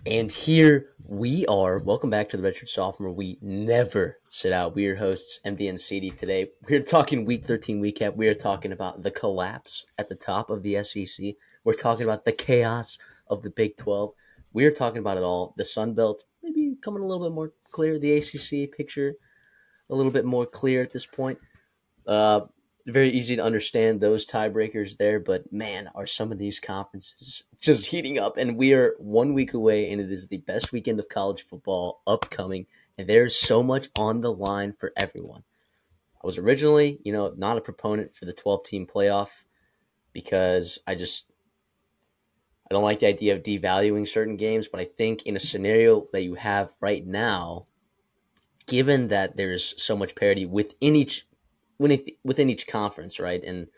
And here we are. Welcome back to the Redshirt Sophomore. We never sit out. We are your hosts, MD and CD. Today, we're talking Week 13 recap. We are talking about the collapse at the top of the SEC. We're talking about the chaos of the Big 12. We are talking about it all. The Sun Belt maybe coming a little bit more clear. The ACC picture a little bit more clear at this point. Uh, Very easy to understand those tiebreakers there, but man, are some of these conferences just heating up. And we are 1 week away, and it is the best weekend of college football upcoming. And there's so much on the line for everyone. I was originally, not a proponent for the 12-team playoff because I don't like the idea of devaluing certain games. But I think in a scenario that you have right now, given that there's so much parity within each conference, right? And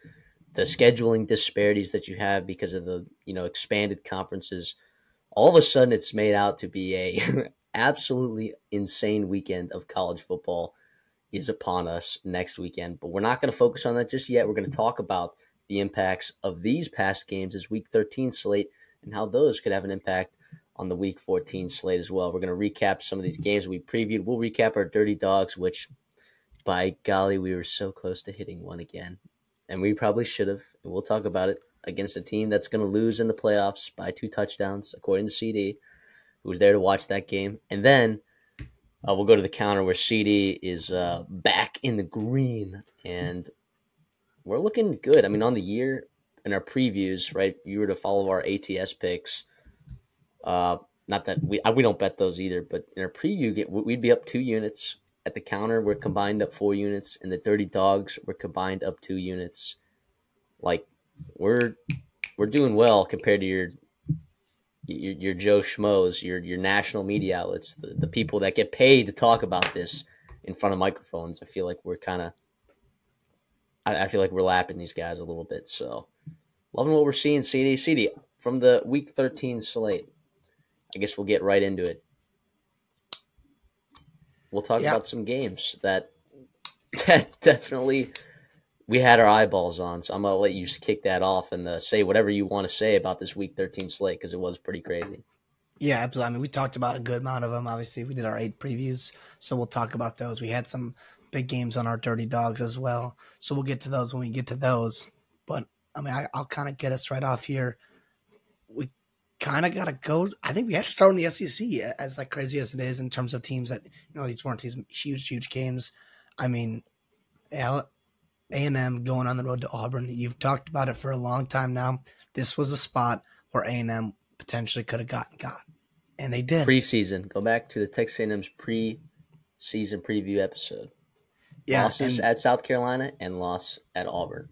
the scheduling disparities that you have because of the expanded conferences, all of a sudden it's made out to be a absolutely insane weekend of college football is upon us next weekend. But we're not going to focus on that just yet. We're going to talk about the impacts of these past games as Week 13 slate and how those could have an impact on the Week 14 slate as well. We're going to recap some of these games we previewed. We'll recap our Dirty Dogs, which by golly, we were so close to hitting one again. And we probably should have. And we'll talk about it against a team that's going to lose in the playoffs by 2 touchdowns, according to CD, who was there to watch that game. And then we'll go to the counter where CD is back in the green. And we're looking good. I mean, on the year, in our previews, right, you were to follow our ATS picks. Not that we don't bet those either, but in our preview, we'd be up 2 units. At the counter, we're combined up 4 units, and the Dirty Dogs were combined up 2 units. Like we're doing well compared to your Joe Schmoes, your national media outlets, the people that get paid to talk about this in front of microphones. I feel like we're I feel like we're lapping these guys a little bit. So loving what we're seeing, CD from the Week 13 slate. I guess we'll get right into it. We'll talk about some games that definitely we had our eyeballs on. So I'm going to let you kick that off and say whatever you want to say about this Week 13 slate because it was pretty crazy. Yeah, absolutely. I mean, we talked about a good amount of them. Obviously, we did our 8 previews, so we'll talk about those. We had some big games on our Dirty Dogs as well, so we'll get to those when we get to those. But, I mean, I'll kind of get us right off here. We kind of got to go. I think we have to start in the SEC, as like crazy as it is in terms of teams that, these weren't these huge games. I mean, A&M going on the road to Auburn. You've talked about it for a long time now. This was a spot where A&M potentially could have got, and they did. Preseason. Go back to the Texas A&M's preseason preview episode. Yeah, losses at South Carolina and loss at Auburn.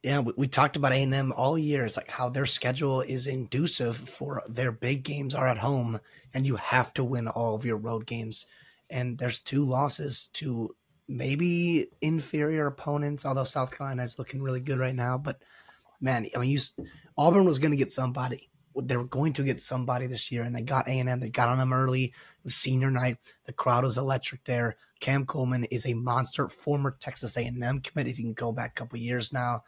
Yeah, we talked about A&M all year. It's like how their schedule is inducive for their big games are at home, and you have to win all of your road games. And there's 2 losses to maybe inferior opponents, although South Carolina is looking really good right now. But, man, I mean, Auburn was going to get somebody. They were going to get somebody this year, and they got A&M. They got on them early. It was senior night. The crowd was electric there. Cam Coleman is a monster, former Texas A&M commit, if you can go back a couple years now.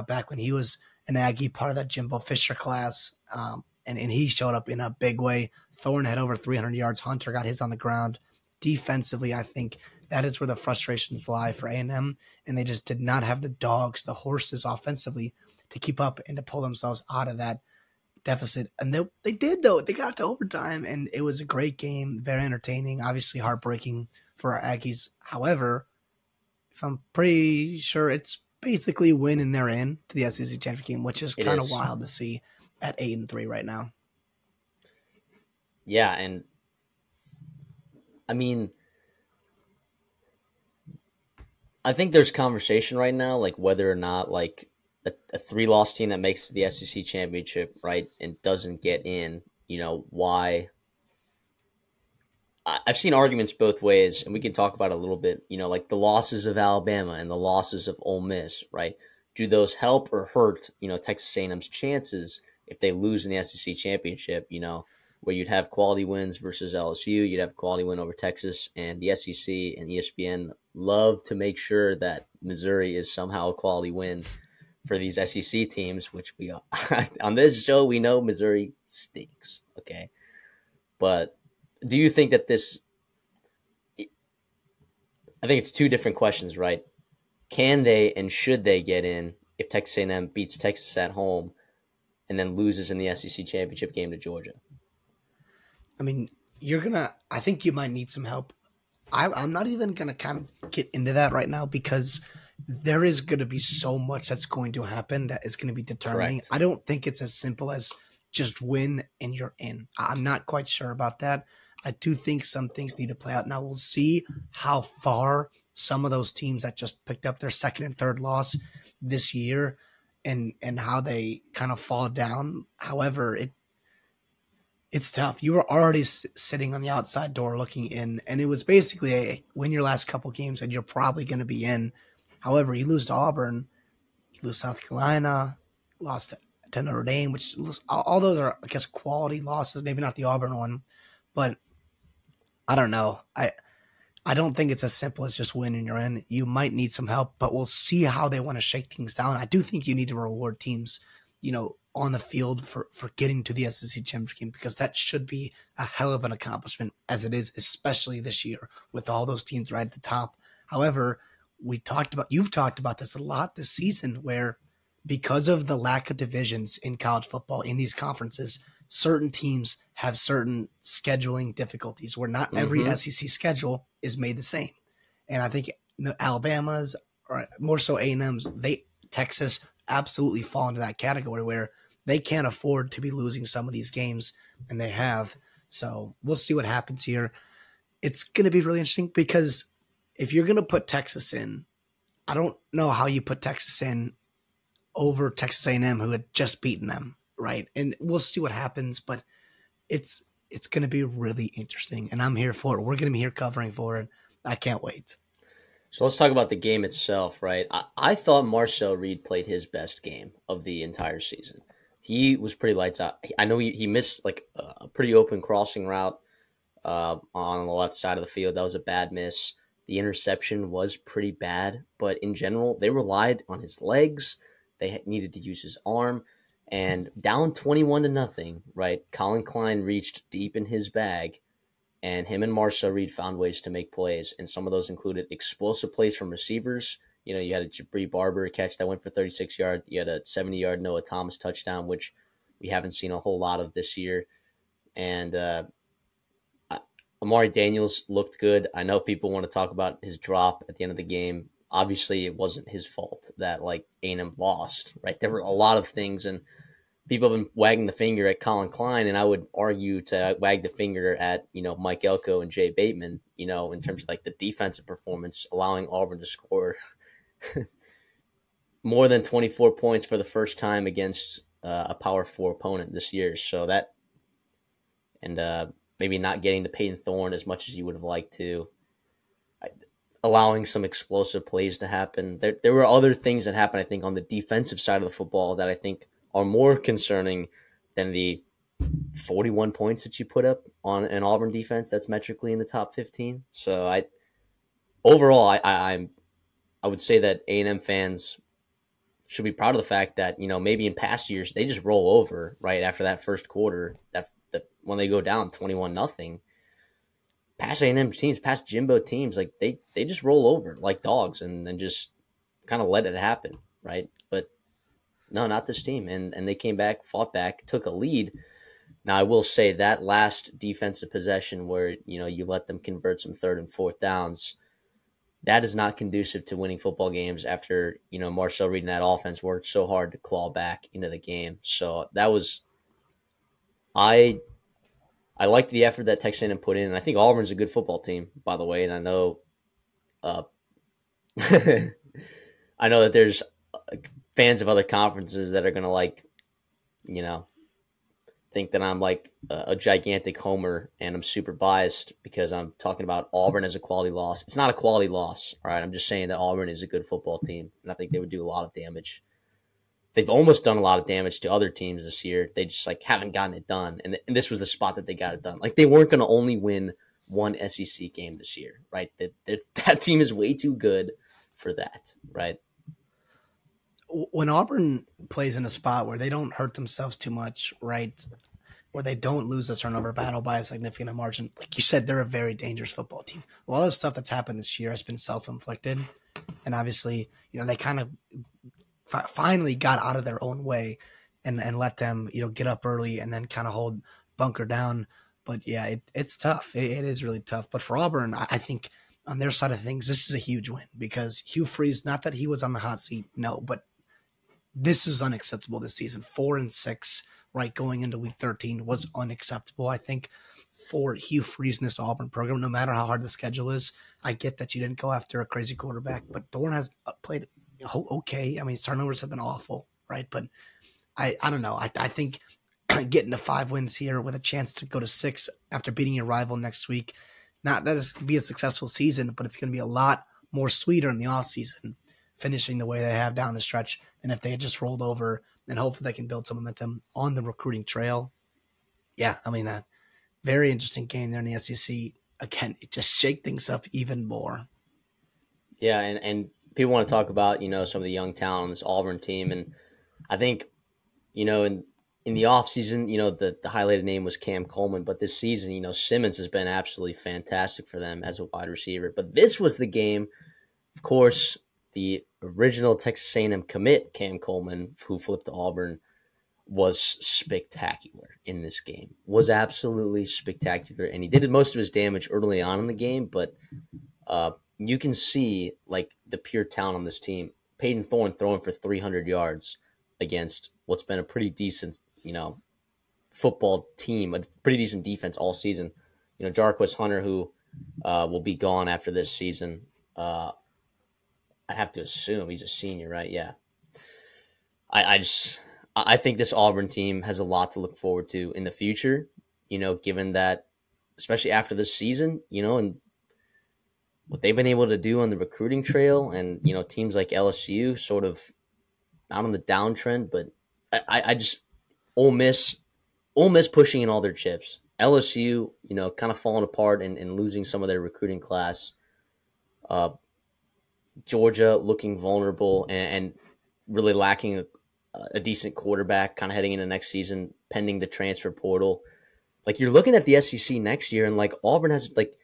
Back when he was an Aggie, part of that Jimbo Fisher class, and he showed up in a big way. Thorne had over 300 yards. Hunter got his on the ground. Defensively, I think that is where the frustrations lie for A&M, and they just did not have the dogs, the horses offensively to keep up and to pull themselves out of that deficit. And they did, though. They got to overtime, and it was a great game, very entertaining, obviously heartbreaking for our Aggies. However, if I'm pretty sure it's basically win and they're in to the SEC championship game, which is kind of wild to see at 8-3 right now. Yeah, and I mean, I think there's conversation right now, like whether or not like a 3-loss team that makes the SEC championship, right, and doesn't get in, why. I've seen arguments both ways, and we can talk about it a little bit, like the losses of Alabama and the losses of Ole Miss, right? Do those help or hurt, Texas A&M's chances if they lose in the SEC championship, where you'd have quality wins versus LSU, you'd have quality win over Texas, and the SEC and ESPN love to make sure that Missouri is somehow a quality win for these SEC teams, which we on this show we know Missouri stinks. Okay, but do you think that this? I think it's two different questions, right? Can they and should they get in if Texas A&M beats Texas at home and then loses in the SEC championship game to Georgia? I mean, I think you might need some help. I'm not even going to kind of get into that right now because there is going to be so much that's going to happen that is going to be determining. Correct. I don't think it's as simple as just win and you're in. I'm not quite sure about that. I do think some things need to play out. Now we'll see how far some of those teams that just picked up their second and third loss this year and how they kind of fall down. However, it's tough. You were already sitting on the outside door looking in, and it was basically a win your last couple games and you're probably going to be in. However, you lose to Auburn, you lose South Carolina, lost to Notre Dame, which all those are, I guess, quality losses. Maybe not the Auburn one, but I don't know. I don't think it's as simple as just winning you're in. You might need some help, but we'll see how they want to shake things down. I do think you need to reward teams, on the field for getting to the SEC championship game because that should be a hell of an accomplishment as it is, especially this year with all those teams right at the top. However, you've talked about this a lot this season where because of the lack of divisions in college football in these conferences, certain teams have certain scheduling difficulties where not every SEC schedule is made the same. And I think Alabama's, or more so A&M's, Texas absolutely fall into that category where they can't afford to be losing some of these games, and they have. So we'll see what happens here. It's going to be really interesting because if you're going to put Texas in, I don't know how you put Texas in over Texas A&M, who had just beaten them, right? And we'll see what happens, but it's going to be really interesting, and I'm here for it. We're going to be here covering for it. I can't wait. So let's talk about the game itself, right? I thought Marcel Reed played his best game of the entire season. He was pretty lights out. I know he missed like a pretty open crossing route on the left side of the field. That was a bad miss. The interception was pretty bad, but in general, they relied on his legs. They needed to use his arm. And down 21-0, right? Colin Klein reached deep in his bag, and him and Marcel Reed found ways to make plays. And some of those included explosive plays from receivers. You had a Jabri Barber catch that went for 36 yards. You had a 70-yard Noah Thomas touchdown, which we haven't seen a whole lot of this year. And Amari Daniels looked good. I know people want to talk about his drop at the end of the game. Obviously, it wasn't his fault that A&M lost, right? There were a lot of things, and people have been wagging the finger at Colin Klein, and I would argue to wag the finger at, Mike Elko and Jay Bateman, in terms of the defensive performance, allowing Auburn to score more than 24 points for the first time against a Power 4 opponent this year. So that, and maybe not getting to Peyton Thorne as much as you would have liked to, allowing some explosive plays to happen. There were other things that happened, I think, on the defensive side of the football that I think are more concerning than the 41 points that you put up on an Auburn defense that's metrically in the top 15. So I would say that A&M fans should be proud of the fact that, maybe in past years they just roll over right after that first quarter, that when they go down 21-0. Past A&M teams, past Jimbo teams, they just roll over like dogs and just kind of let it happen, right? But no, not this team. And they came back, fought back, took a lead. Now, I will say that last defensive possession where, you let them convert some third and fourth downs, that is not conducive to winning football games after, Marcel Reed and that offense worked so hard to claw back into the game. So that was – I liked the effort that Texas A&M put in, and I think Auburn's a good football team, by the way. And I know, I know that there's fans of other conferences that are gonna think that I'm a gigantic homer and I'm super biased because I'm talking about Auburn as a quality loss. It's not a quality loss, all right? I'm just saying that Auburn is a good football team, and I think they would do a lot of damage. They've almost done a lot of damage to other teams this year. They just haven't gotten it done. And this was the spot that they got it done. They weren't going to only win one SEC game this year, right? That team is way too good for that, right? when Auburn plays in a spot where they don't hurt themselves too much, right? Where they don't lose the turnover battle by a significant margin. Like you said, they're a very dangerous football team. A lot of the stuff that's happened this year has been self-inflicted. And obviously, they kind of finally got out of their own way and let them, get up early and then kind of hold Bunker down. But yeah, it's tough. It is really tough. But for Auburn, I think on their side of things, this is a huge win because Hugh Freeze, not that he was on the hot seat, no, but this is unacceptable this season. 4-6, right, going into week 13 was unacceptable. I think for Hugh Freeze in this Auburn program, no matter how hard the schedule is, I get that you didn't go after a crazy quarterback, but Thorne has played okay. I mean, his turnovers have been awful, right? But I don't know. I think getting to 5 wins here with a chance to go to 6 after beating your rival next week, not that it's going to be a successful season, but it's going to be a lot more sweeter in the offseason, finishing the way they have down the stretch than if they had just rolled over, and hopefully they can build some momentum on the recruiting trail. Yeah, I mean, very interesting game there in the SEC. Again, it just shake things up even more. Yeah, and people want to talk about, some of the young talent on this Auburn team. And I think, in the offseason, the highlighted name was Cam Coleman. But this season, Simmons has been absolutely fantastic for them as a wide receiver. But this was the game, of course, the original Texas A&M commit, Cam Coleman, who flipped to Auburn, was spectacular in this game. Was absolutely spectacular. And he did most of his damage early on in the game, but you can see like the pure talent on this team. Peyton Thorne throwing for 300 yards against what's been a pretty decent, football team, a pretty decent defense all season. Jarquez Hunter, who will be gone after this season. I have to assume he's a senior, right? Yeah. I think this Auburn team has a lot to look forward to in the future, given that, especially after this season, and what they've been able to do on the recruiting trail, and, teams like LSU sort of not on the downtrend, but I just Ole Miss pushing in all their chips. LSU, kind of falling apart and losing some of their recruiting class. Georgia looking vulnerable and really lacking a decent quarterback kind of heading into next season, pending the transfer portal. Like, you're looking at the SEC next year, and like Auburn has, like,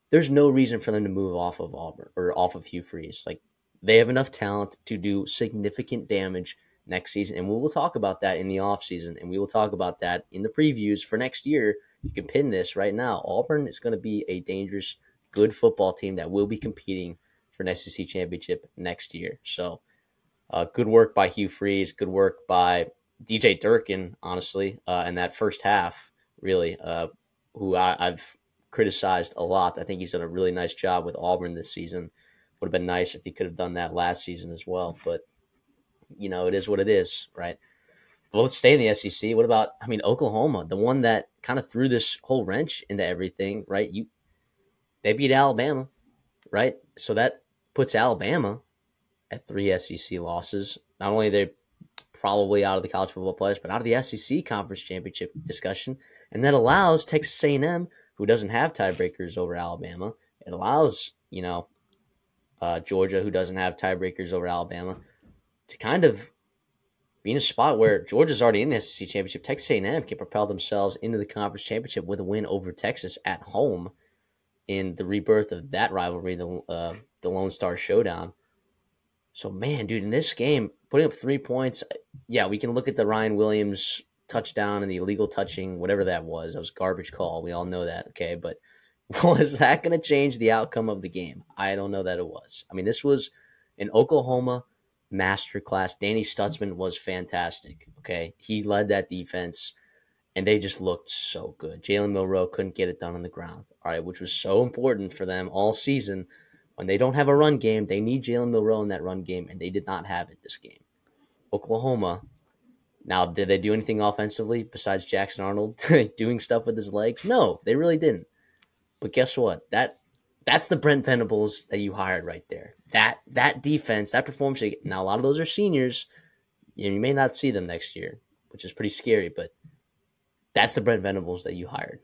there's no reason for them to move off of Auburn or off of Hugh Freeze. Like, they have enough talent to do significant damage next season, and we will talk about that in the offseason, and we will talk about that in the previews for next year. You can pin this right now. Auburn is going to be a dangerous, good football team that will be competing for an SEC championship next year. So, good work by Hugh Freeze. Good work by DJ Durkin, honestly, in that first half, really, who I've criticized a lot. I think he's done a really nice job with Auburn this season. Would have been nice if he could have done that last season as well. But, it is what it is, right? Well, let's stay in the SEC. What about, Oklahoma, the one that kind of threw this whole wrench into everything, right? They beat Alabama, right? So that puts Alabama at 3 SEC losses. Not only are they probably out of the college football playoffs, but out of the SEC conference championship discussion. And that allows Texas A&M, who doesn't have tiebreakers over Alabama. It allows, Georgia, who doesn't have tiebreakers over Alabama, to kind of be in a spot where Georgia's already in the SEC championship. Texas A&M can propel themselves into the conference championship with a win over Texas at home in the rebirth of that rivalry, the Lone Star Showdown. So, man, dude, in this game, putting up 3 points, yeah, we can look at the Ryan Williams touchdown and the illegal touching, whatever that was. That was a garbage call. We all know that, okay? But was that going to change the outcome of the game? I don't know that it was. This was an Oklahoma masterclass. Danny Stutzman was fantastic, okay? He led that defense, and they just looked so good. Jalen Milroe couldn't get it done on the ground, all right, which was so important for them all season. When they don't have a run game, they need Jalen Milroe in that run game, and they did not have it this game. Oklahoma, now, did they do anything offensively besides Jackson Arnold doing stuff with his legs? No, they really didn't. But guess what? That's the Brent Venables that you hired right there. That defense, that performance. Now, a lot of those are seniors. You may not see them next year, which is pretty scary, but that's the Brent Venables that you hired.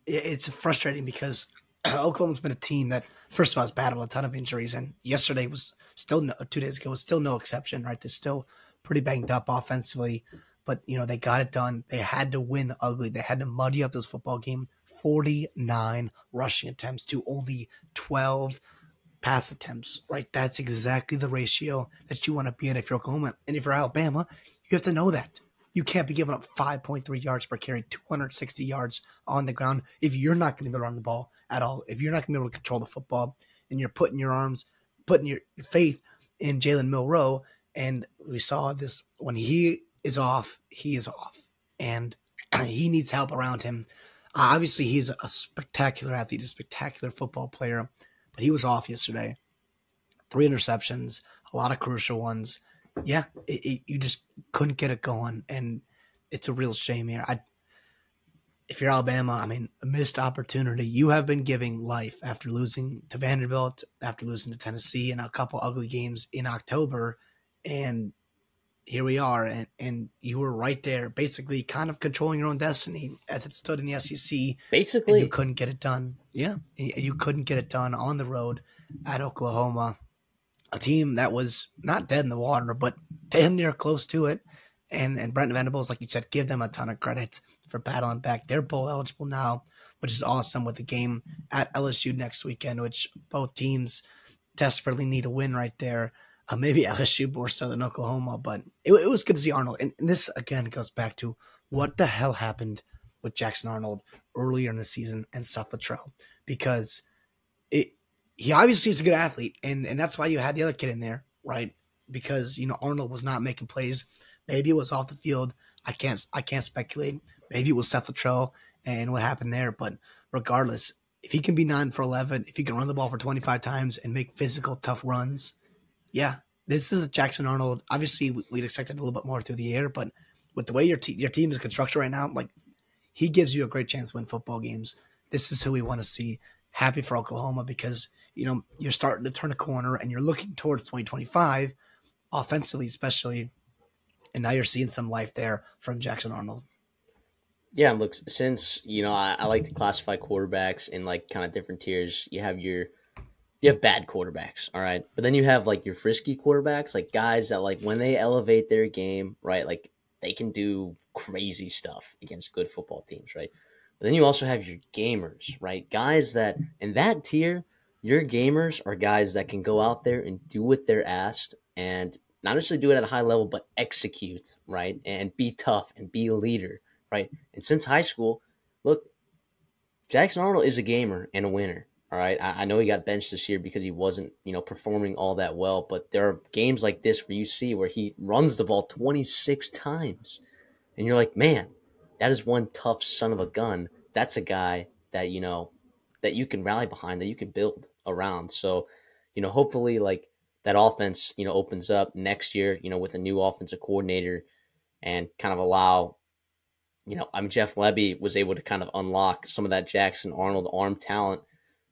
It's frustrating because Oklahoma's been a team that, first of all, has battled a ton of injuries, and yesterday was still 2 days ago was still no exception, right? They're still pretty banged up offensively, but they got it done. They had to win ugly. They had to muddy up this football game. 49 rushing attempts to only 12 pass attempts, right? That's exactly the ratio that you want to be in if you're Oklahoma. And if you're Alabama, you have to know that. You can't be giving up 5.3 yards per carry, 260 yards on the ground if you're not going to be able to run the ball at all. If you're not going to be able to control the football and you're putting your faith in Jalen Milroe. And we saw this when he is off, he is off. And he needs help around him. Obviously, he's a spectacular athlete, a spectacular football player, but he was off yesterday. 3 interceptions, a lot of crucial ones. Yeah, you just couldn't get it going, and it's a real shame here. If you're Alabama, I mean, a missed opportunity. You have been giving life after losing to Vanderbilt, after losing to Tennessee, and a couple ugly games in October, and here we are, and you were right there, basically kind of controlling your own destiny as it stood in the SEC. Basically, and you couldn't get it done. Yeah, you couldn't get it done on the road at Oklahoma, a team that was not dead in the water, but damn near close to it. And Brent Venables, like you said, give them a ton of credit for battling back. They're bowl eligible now, which is awesome, with the game at LSU next weekend, which both teams desperately need a win right there. Maybe LSU more so than Oklahoma, but it was good to see Arnold. And this, again, goes back to what the hell happened with Jackson Arnold earlier in the season and Seth Luttrell, because he obviously is a good athlete, and that's why you had the other kid in there, right? Because Arnold was not making plays. Maybe it was off the field. I can't speculate. Maybe it was Seth Luttrell and what happened there. But regardless, if he can be 9 for 11, if he can run the ball for 25 times and make physical, tough runs, yeah, this is a Jackson Arnold. Obviously, we'd expected a little bit more through the air, but with the way your team is constructed right now, like, he gives you a great chance to win football games. This is who we want to see. Happy for Oklahoma because you're starting to turn a corner and you're looking towards 2025, offensively especially, and now you're seeing some life there from Jackson Arnold. Yeah, and look, since I like to classify quarterbacks in like kind of different tiers. You have bad quarterbacks, all right, but then you have like your frisky quarterbacks, like guys that like when they elevate their game, right, like they can do crazy stuff against good football teams, right? But then you also have your gamers, right? Guys that in that tier, your gamers are guys that can go out there and do what they're asked and not necessarily do it at a high level, but execute, right? And be tough and be a leader, right? And since high school, look, Jackson Arnold is a gamer and a winner. All right. I know he got benched this year because he wasn't, performing all that well, but there are games like this where you see where he runs the ball 26 times. And you're like, man, that is one tough son of a gun. That's a guy that, that you can rally behind, that you can build around. So, hopefully like that offense, opens up next year, with a new offensive coordinator and kind of allow, Jeff Lebby was able to kind of unlock some of that Jackson Arnold arm talent.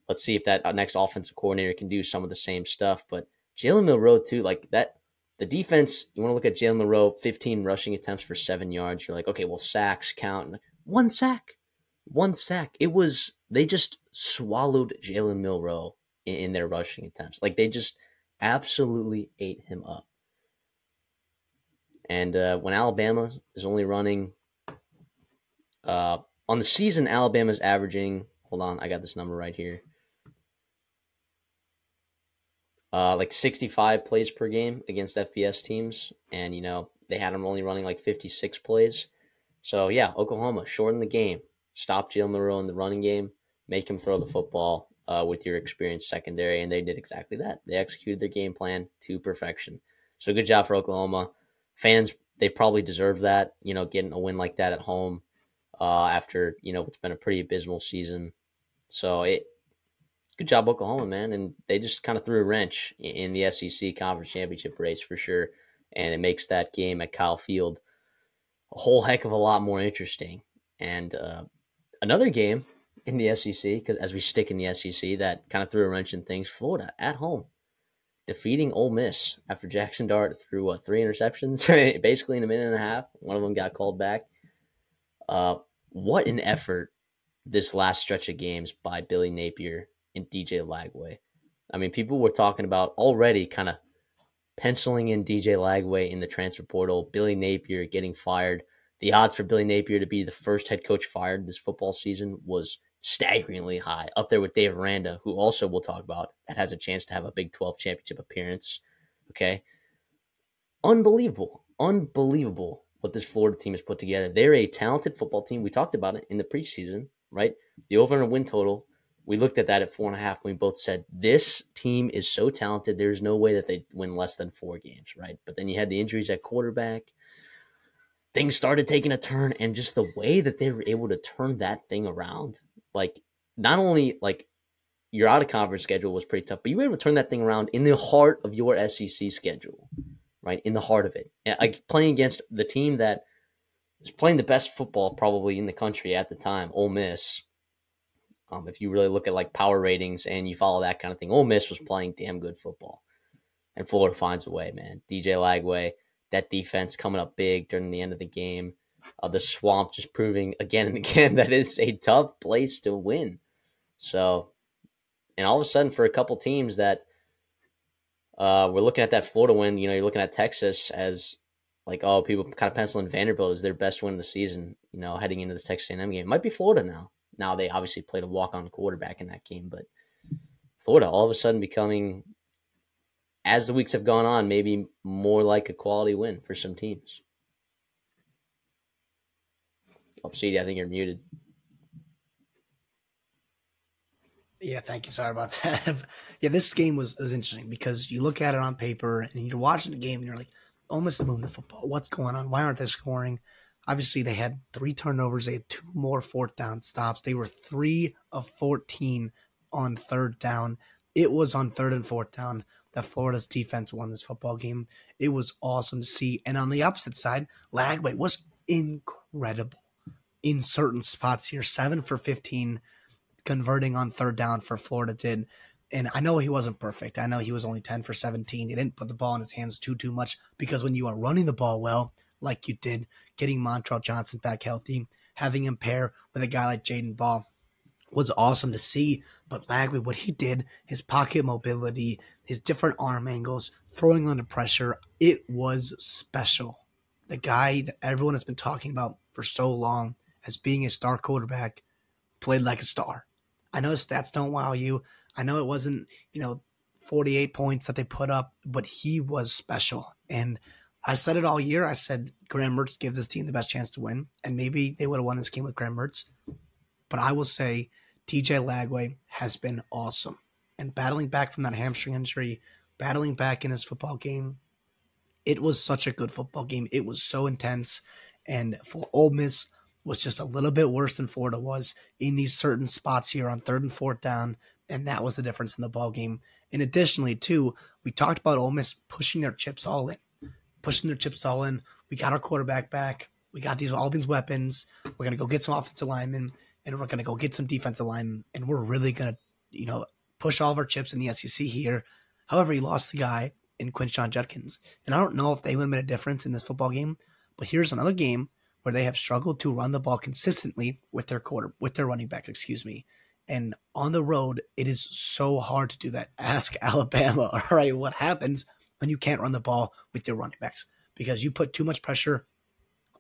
Let's see if that next offensive coordinator can do some of the same stuff. But Jalen Milroe too, like that, the defense, you want to look at Jalen Milroe, 15 rushing attempts for 7 yards. You're like, okay, well, sacks count. One sack. They just swallowed Jalen Milroe in their rushing attempts. Like they just absolutely ate him up. And when Alabama is only running, on the season, Alabama's averaging, hold on, I got this number right here. Like 65 plays per game against FBS teams. And, they had them only running like 56 plays. So, yeah, Oklahoma, shorten the game. Stop Jalen Milroe in the running game. Make him throw the football with your experienced secondary. And they did exactly that. They executed their game plan to perfection. So, good job for Oklahoma. Fans, they probably deserve that, getting a win like that at home after, it's been a pretty abysmal season. So, good job, Oklahoma, man. And they just kind of threw a wrench in the SEC Conference Championship race for sure. And it makes that game at Kyle Field a whole heck of a lot more interesting. And another game in the SEC, because as we stick in the SEC, that kind of threw a wrench in things. Florida at home, defeating Ole Miss after Jackson Dart threw 3 interceptions, basically in a minute and a half. One of them got called back. What an effort this last stretch of games by Billy Napier and DJ Lagway. I mean, people were talking about already kind of penciling in DJ Lagway in the transfer portal, Billy Napier getting fired. The odds for Billy Napier to be the first head coach fired this football season was staggeringly high, up there with Dave Aranda, who also we'll talk about, that has a chance to have a Big 12 championship appearance. Okay. Unbelievable what this Florida team has put together. They're a talented football team. We talked about it in the preseason, right? The over and win total, we looked at that at 4.5. And we both said this team is so talented. There's no way that they win less than 4 games, right? But then you had the injuries at quarterback. Things started taking a turn, and just the way that they were able to turn that thing around, like not only like your out of conference schedule was pretty tough, but you were able to turn that thing around in the heart of your SEC schedule, right? In the heart of it, like playing against the team that was playing the best football probably in the country at the time, Ole Miss. If you really look at like power ratings and you follow that kind of thing, Ole Miss was playing damn good football, and Florida finds a way, man. DJ Lagway, that defense coming up big during the end of the game. The Swamp just proving again and again that it's a tough place to win. So, and all of a sudden for a couple teams that we're looking at that Florida win, you're looking at Texas as like, oh, people kind of penciling Vanderbilt as their best win of the season, heading into this Texas A&M game. It might be Florida now. Now they obviously played a walk-on quarterback in that game, but Florida all of a sudden becoming, as the weeks have gone on, maybe more like a quality win for some teams. Oh, CD, I think you're muted. Yeah, thank you. Sorry about that. Yeah, this game was interesting because you look at it on paper and you're watching the game and you're like, almost moving the football. What's going on? Why aren't they scoring? Obviously, they had 3 turnovers. They had 2 more 4th down stops. They were 3 of 14 on 3rd down. It was on 3rd and 4th down that Florida's defense won this football game. It was awesome to see. And on the opposite side, Lagway was incredible in certain spots here. 7 for 15 converting on 3rd down for Florida did. And I know he wasn't perfect. I know he was only 10 for 17. He didn't put the ball in his hands too much because when you are running the ball well, like you did, getting Montrell Johnson back healthy, having him pair with a guy like Jaden Ball was awesome to see. But Lagway, what he did, his pocket mobility, his different arm angles, throwing under pressure, it was special. The guy that everyone has been talking about for so long as being a star quarterback played like a star. I know his stats don't wow you. I know it wasn't, 48 points that they put up, but he was special. And I said it all year. I said Graham Mertz gives this team the best chance to win, and maybe they would have won this game with Graham Mertz. But I will say DJ Lagway has been awesome. And battling back from that hamstring injury, battling back in his football game, it was such a good football game. It was so intense. And for Ole Miss was just a little bit worse than Florida was in these certain spots here on 3rd and 4th down, and that was the difference in the ball game. And additionally, too, we talked about Ole Miss pushing their chips all in. We got our quarterback back. We got all these weapons. We're going to go get some offensive linemen, and we're going to go get some defensive linemen, and we're really going to, push all of our chips in the SEC here. However, he lost the guy in Quinshon Judkins. And I don't know if they would have made a difference in this football game, but here's another game where they have struggled to run the ball consistently with their running backs, And on the road, it is so hard to do that. Ask Alabama, all right, what happens when you can't run the ball with your running backs? Because you put too much pressure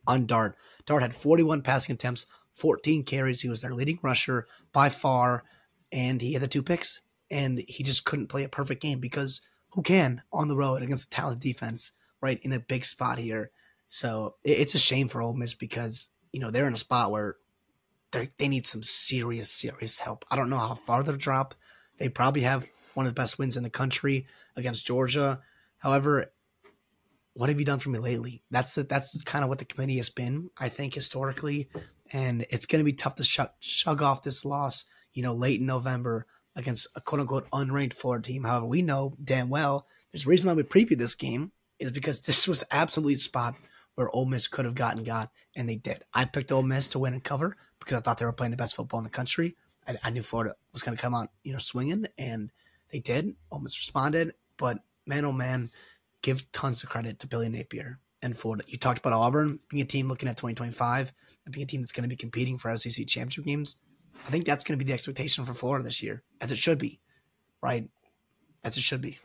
on Dart. Dart had 41 passing attempts, 14 carries. He was their leading rusher by far, and he had the 2 picks. And he just couldn't play a perfect game because who can on the road against a talented defense, right, in a big spot here? So it's a shame for Ole Miss because, they're in a spot where they need some serious help. I don't know how far they'll drop. They probably have one of the best wins in the country against Georgia. However, what have you done for me lately? That's kind of what the committee has been, I think, historically. And it's going to be tough to shrug off this loss, late in November against a quote-unquote unranked Florida team. However, we know damn well there's a reason why we previewed this game is because this was absolutely a spot where Ole Miss could have got, and they did. I picked Ole Miss to win and cover because I thought they were playing the best football in the country. I knew Florida was going to come out, swinging, and they did. Ole Miss responded, but man, oh man, give tons of credit to Billy Napier and Florida. You talked about Auburn being a team looking at 2025 and being a team that's going to be competing for SEC championship games. I think that's going to be the expectation for Florida this year, as it should be, right? As it should be.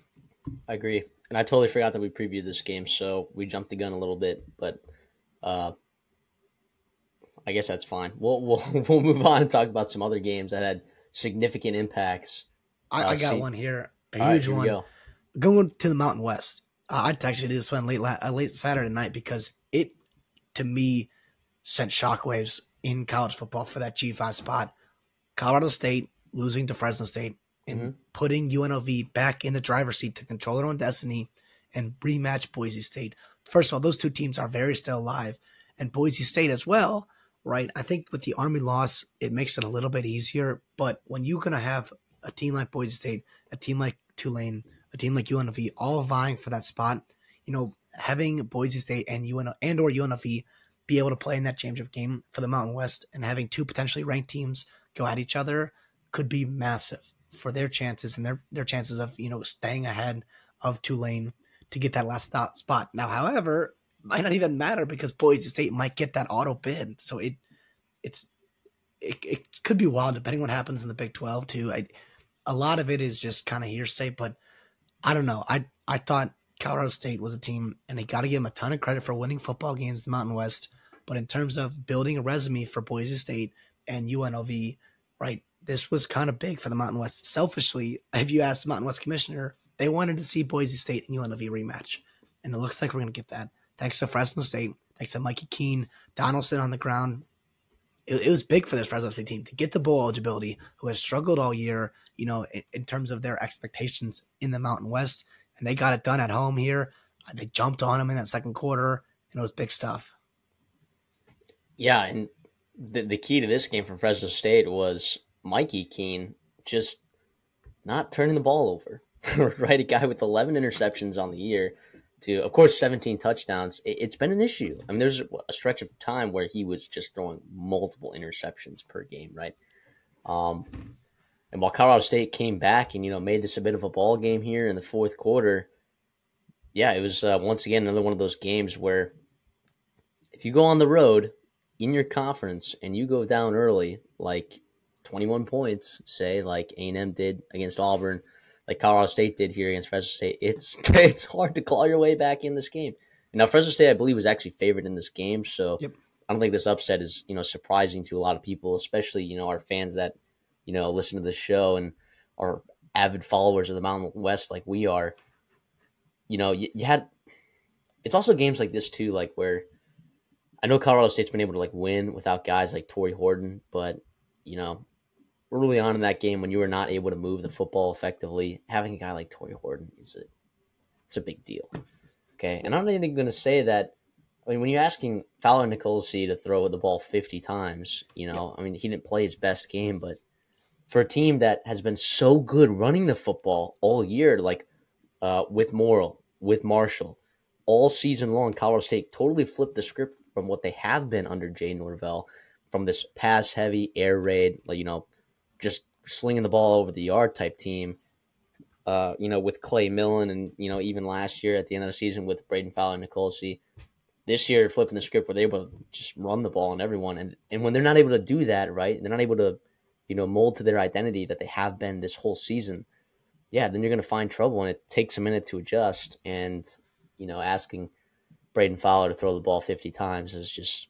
I agree. And I totally forgot that we previewed this game, so we jumped the gun a little bit, but uh, I guess that's fine. We'll move on and talk about some other games that had significant impacts. I got See, one here, a all right, huge here we one. go. Going to the Mountain West. I texted you this one late Saturday night because it, to me, sent shockwaves in college football for that G5 spot. Colorado State losing to Fresno State and putting UNLV back in the driver's seat to control their own destiny and rematch Boise State. First of all, those two teams are very still alive, and Boise State as well, right? I think with the Army loss, it makes it a little bit easier, but when you're going to have a team like Boise State, a team like Tulane, a team like UNLV all vying for that spot, having Boise State and or UNLV be able to play in that championship game for the Mountain West and having two potentially ranked teams go at each other could be massive for their chances and their chances of staying ahead of Tulane to get that last spot. Now, however, might not even matter because Boise State might get that auto bid, so it could be wild depending on what happens in the Big 12 too. A lot of it is just kind of hearsay, but I don't know. I thought Colorado State was a team, and they got to give them a ton of credit for winning football games in the Mountain West. But in terms of building a resume for Boise State and UNLV, right, this was kind of big for the Mountain West. Selfishly, if you ask the Mountain West commissioner, they wanted to see Boise State and UNLV rematch. And it looks like we're going to get that. Thanks to Fresno State, thanks to Mikey Keene, Donaldson on the ground. It was big for this Fresno State team to get to bowl eligibility, who has struggled all year, in terms of their expectations in the Mountain West. And they got it done at home here. They jumped on them in that second quarter, and it was big stuff. Yeah, and the key to this game for Fresno State was Mikey Keene just not turning the ball over, right? A guy with 11 interceptions on the year to, of course, 17 touchdowns. It's been an issue. I mean, there's a stretch of time where he was just throwing multiple interceptions per game, right? And while Colorado State came back and, made this a bit of a ball game here in the fourth quarter, yeah, it was once again another one of those games where if you go on the road in your conference and you go down early, like 21 points, say, like A&M did against Auburn, like Colorado State did here against Fresno State, it's hard to claw your way back in this game. And now Fresno State, I believe, was actually favored in this game, so Yep. I don't think this upset is surprising to a lot of people, especially our fans that listen to the show and are avid followers of the Mountain West like we are. You had it's also games like this too, like where I know Colorado State's been able to win without guys like Torrey Horton, but early on in that game when you were not able to move the football effectively, having a guy like Torrey Horton it's a big deal. Okay, and I'm not even going to say that. I mean, when you're asking Fowler Nicolosi to throw the ball 50 times, I mean, he didn't play his best game, but for a team that has been so good running the football all year, with Morrill, with Marshall, all season long, Colorado State totally flipped the script from what they have been under Jay Norvell, from this pass-heavy air raid, just slinging the ball over the yard type team, with Clay Millen and, even last year at the end of the season with Braden Fowler and Nicolosi. This year, flipping the script where they're able to just run the ball on everyone. And when they're not able to do that, right, they're not able to, mold to their identity that they have been this whole season, yeah, then you're going to find trouble, and it takes a minute to adjust. And, asking Braden Fowler to throw the ball 50 times is just,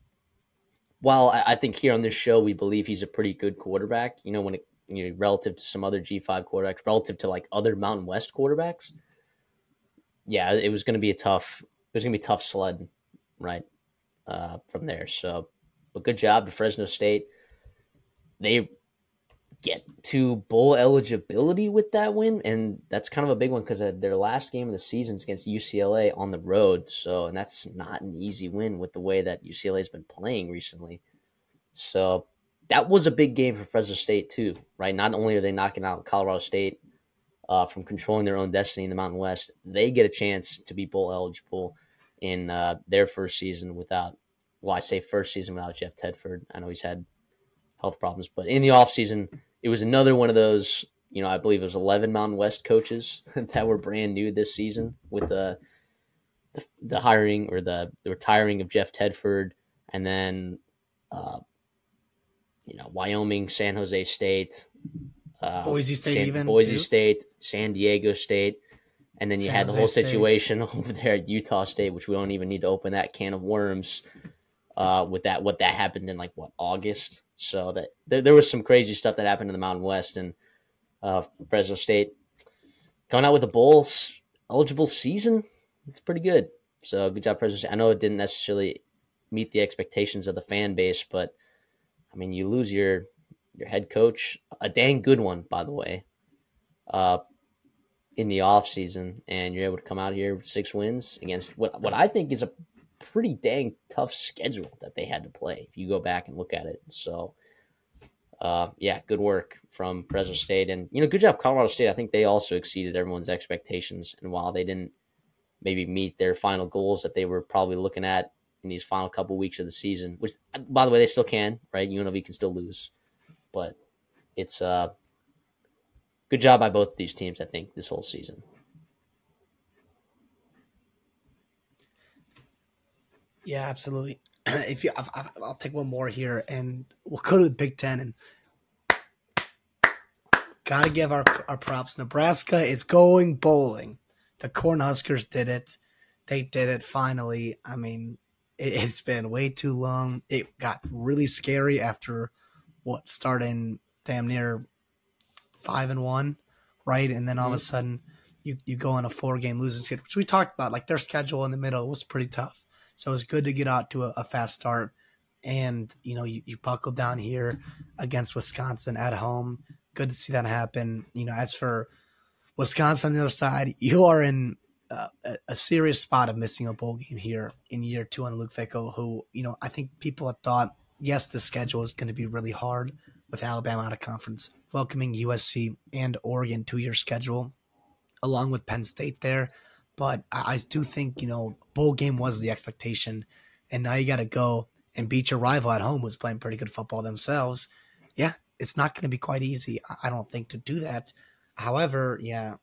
while I think here on this show we believe he's a pretty good quarterback, when it relative to some other G5 quarterbacks, relative to other Mountain West quarterbacks, yeah, it was going to be tough sledding, right, from there. So, but good job to Fresno State. They get to bowl eligibility with that win, and that's kind of a big one because their last game of the season is against UCLA on the road. So, and that's not an easy win with the way that UCLA has been playing recently. So that was a big game for Fresno State too, right? Not only are they knocking out Colorado State from controlling their own destiny in the Mountain West, they get a chance to be bowl eligible in their first season without, I say first season without Jeff Tedford. I know he's had health problems, but in the offseason, it was another one of those, I believe it was 11 Mountain West coaches that were brand new this season with the hiring or the retiring of Jeff Tedford, and then Wyoming, San Jose State, Boise State even Boise too. State, San Diego State, and then you San had the Jose whole State. situation over there at Utah State, which we don't even need to open that can of worms. With that, what that happened in August. So that there was some crazy stuff that happened in the Mountain West, and Fresno State coming out with a bowl eligible season. It's pretty good. So good job, Fresno State. I know it didn't necessarily meet the expectations of the fan base, but I mean, you lose your head coach, a dang good one, by the way, uh, in the off season, and you're able to come out here with 6 wins against what I think is a pretty dang tough schedule that they had to play if you go back and look at it. So, yeah, good work from Fresno State, and good job Colorado State. I think they also exceeded everyone's expectations, and while they didn't maybe meet their final goals that they were probably looking at in these final couple weeks of the season, which by the way they still can, right? UNLV can still lose, but it's good job by both of these teams. I think this whole season. Yeah, absolutely. If you, I'll take one more here, and we'll go to the Big Ten. And gotta give our props. Nebraska is going bowling. The Cornhuskers did it. They did it finally. I mean, it's been way too long. It got really scary after starting damn near 5-1, right? And then all of a sudden, you go on a 4-game losing skid, which we talked about. Like their schedule in the middle was pretty tough, so it was good to get out to a fast start. And you buckled down here against Wisconsin at home. Good to see that happen. As for Wisconsin on the other side, you are in a serious spot of missing a bowl game here in year 2 on Luke Fickell, who, I think people had thought, yes, the schedule is going to be really hard with Alabama out of conference, welcoming USC and Oregon to your schedule, along with Penn State there. But I do think, bowl game was the expectation, and now you got to go and beat your rival at home, who's playing pretty good football themselves. Yeah, it's not going to be quite easy, I don't think, to do that. However, yeah,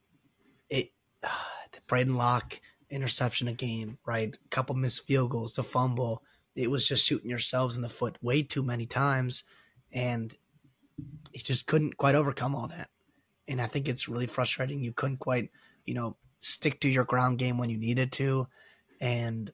the Braden Locke interception a game, right? A couple missed field goals, the fumble. It was just shooting yourselves in the foot way too many times, and you just couldn't quite overcome all that. And I think it's really frustrating. You couldn't quite, stick to your ground game when you needed to, and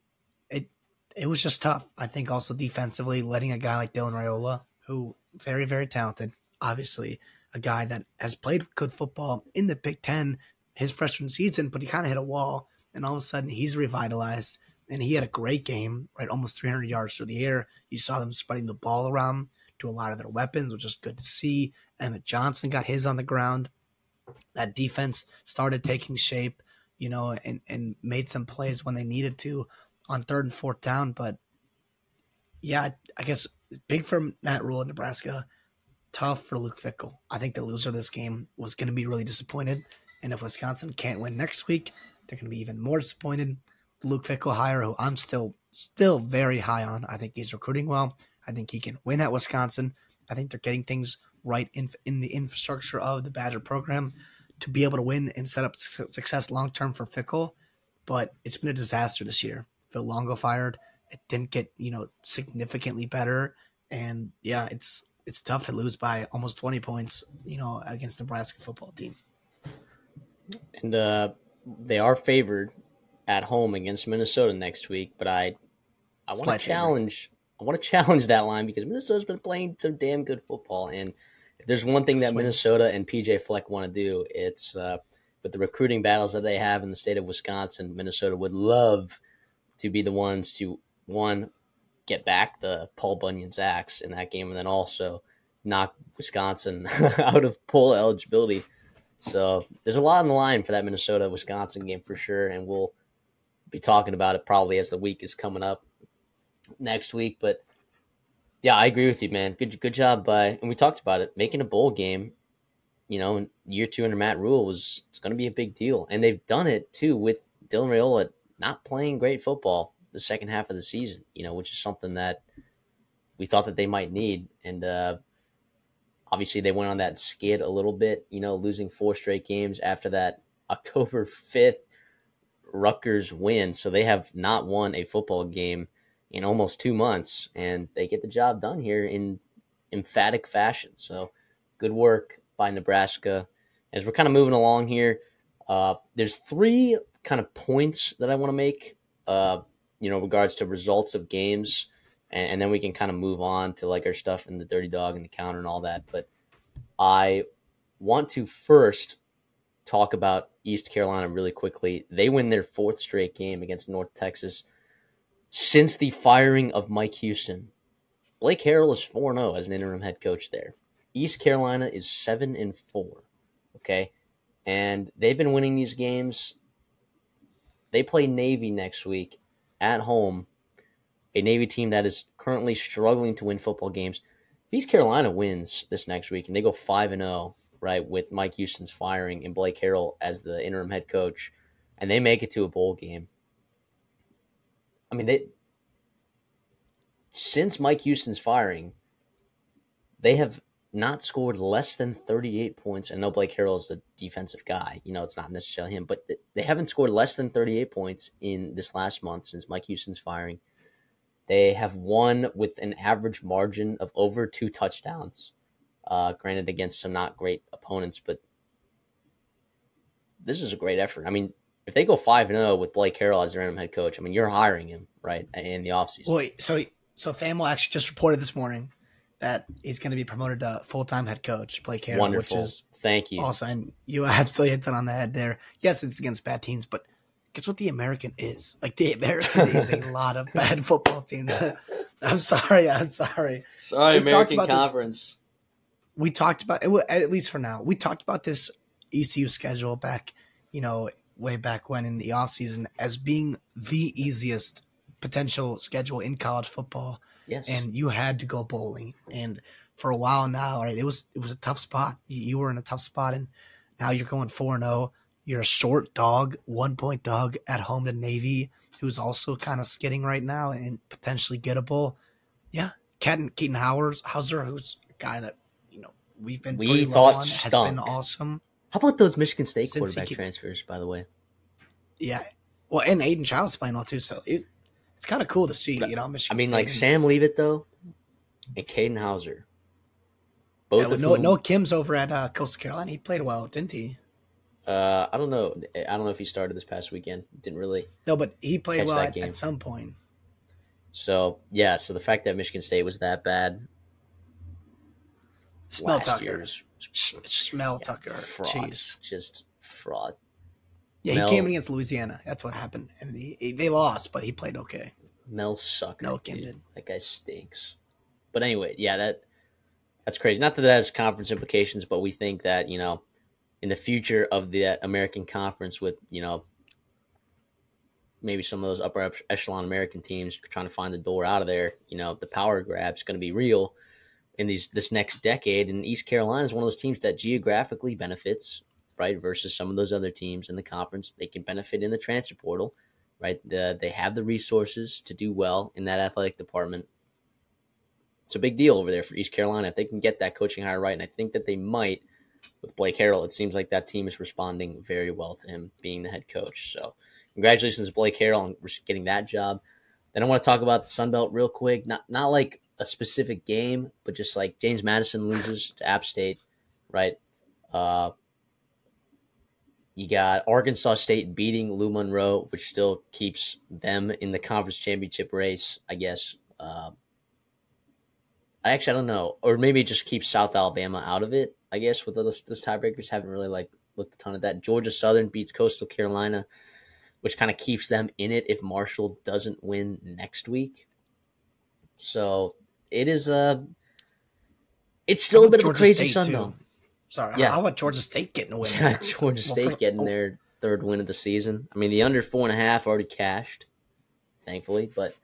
it was just tough. I think also defensively, letting a guy like Dylan Raiola, who very, very talented, obviously a guy that has played good football in the Big Ten his freshman season, but he kind of hit a wall, and all of a sudden he's revitalized, and he had a great game, right? Almost 300 yards through the air. You saw them spreading the ball around to a lot of their weapons, which is good to see. Emmett Johnson got his on the ground. That defense started taking shape, and made some plays when they needed to on 3rd and 4th down. But yeah, I guess big for Matt Rule in Nebraska, tough for Luke Fickell. I think the loser of this game was going to be really disappointed. And if Wisconsin can't win next week, they're going to be even more disappointed. Luke Fickell hire, who I'm still very high on. I think he's recruiting well. I think he can win at Wisconsin. I think they're getting things right in the infrastructure of the Badger program to be able to win and set up success long-term for Fickell. But it's been a disaster this year. Phil Longo fired. It didn't get, significantly better. And yeah, it's tough to lose by almost 20 points, against the Nebraska football team. And they are favored at home against Minnesota next week, but I want to challenge. I want to challenge that line because Minnesota's been playing some damn good football, and if there's one thing that Minnesota and PJ Fleck want to do, it's with the recruiting battles that they have in the state of Wisconsin. Minnesota would love to be the ones to get back the Paul Bunyan's axe in that game, and then also knock Wisconsin out of bowl eligibility. So there's a lot on the line for that Minnesota-Wisconsin game for sure, and we'll be talking about it probably as the week is coming up next week. But yeah, I agree with you, man. Good job and we talked about it, making a bowl game. In year 2 under Matt Rule it's going to be a big deal, and they've done it too with Dylan Raiola not playing great football the second half of the season. Which is something that we thought that they might need, and obviously, they went on that skid a little bit, losing 4 straight games after that October 5th Rutgers win. So they have not won a football game in almost 2 months, and they get the job done here in emphatic fashion. So good work by Nebraska. As we're kind of moving along here, there's 3 kind of points that I want to make, regards to results of games, and then we can kind of move on to like our stuff in the Dirty Dog and the counter and all that. But I want to first talk about East Carolina really quickly. They win their 4th straight game against North Texas since the firing of Mike Houston. Blake Harrell is 4-0 as an interim head coach there. East Carolina is 7-4. Okay, and they've been winning these games. They play Navy next week at home, a Navy team that is currently struggling to win football games. If East Carolina wins this next week and they go 5-0, right, with Mike Houston's firing and Blake Harrell as the interim head coach, and they make it to a bowl game. I mean, since Mike Houston's firing, they have not scored less than 38 points. I know Blake Harrell is a defensive guy. It's not necessarily him, but they haven't scored less than 38 points in this last month since Mike Houston's firing. They have won with an average margin of over 2 touchdowns, granted against some not great opponents, but this is a great effort. I mean, if they go 5-0 with Blake Harrell as their interim head coach, I mean, you're hiring him, right, in the offseason. Well, so Thamel actually just reported this morning that he's going to be promoted to full-time head coach, Blake Harrell. Wonderful. Which is thank you. Awesome. And you absolutely hit that on the head there. Yes, it's against bad teams, but guess what the American is? Like, the American is a lot of bad football teams. I'm sorry. Sorry, American Conference. We talked about it, at least for now. We talked about this ECU schedule back, way back when in the offseason as being the easiest potential schedule in college football. Yes. And you had to go bowling. And for a while now, right, it was a tough spot. You were in a tough spot, and now you're going 4-0. You're a short dog, 1-point dog at home to Navy, who's also kind of skidding right now and potentially gettable. Yeah. Keaton Hauser, who's a guy that, we thought has been awesome. How about those Michigan State quarterback transfers, by the way? Yeah. Well, and Aiden Child's playing well, too, so it's kind of cool to see, Michigan State. Like Sam Leavitt, though, and Caden Hauser. Both Noah Kim's over at Coastal Carolina. He played well, didn't he? I don't know. I don't know if he started this past weekend. Didn't really. No, but he played well at some point. So, yeah, the fact that Michigan State was that bad. Smell Tucker. Fraud. Jeez. Just fraud. Yeah, he came in against Louisiana. That's what happened. And they lost, but he played okay. Mel sucker. No, Kim did. That guy stinks. But anyway, yeah, that's crazy. Not that has conference implications, but we think that, in the future of the American Conference with, maybe some of those upper echelon American teams trying to find the door out of there, the power grab is going to be real in this next decade. And East Carolina is one of those teams that geographically benefits, right, versus some of those other teams in the conference. They can benefit in the transfer portal, right? They have the resources to do well in that athletic department. It's a big deal over there for East Carolina if they can get that coaching hire right, and I think that they might with Blake Harrell. It seems like that team is responding very well to him being the head coach. So congratulations to Blake Harrell on getting that job. Then I want to talk about the Sun Belt real quick. Not like a specific game, but just like James Madison loses to App State, right? You got Arkansas State beating Lou Monroe, which still keeps them in the conference championship race, I guess. I don't know. Or maybe it just keeps South Alabama out of it, I guess, with those tiebreakers. Haven't really looked a ton at that. Georgia Southern beats Coastal Carolina, which kind of keeps them in it if Marshall doesn't win next week. So it is it's still a bit of a crazy Sun Belt. Sorry, yeah. How about Georgia State getting a win? Yeah, Georgia State getting their 3rd win of the season. I mean, the under 4.5 already cashed, thankfully. But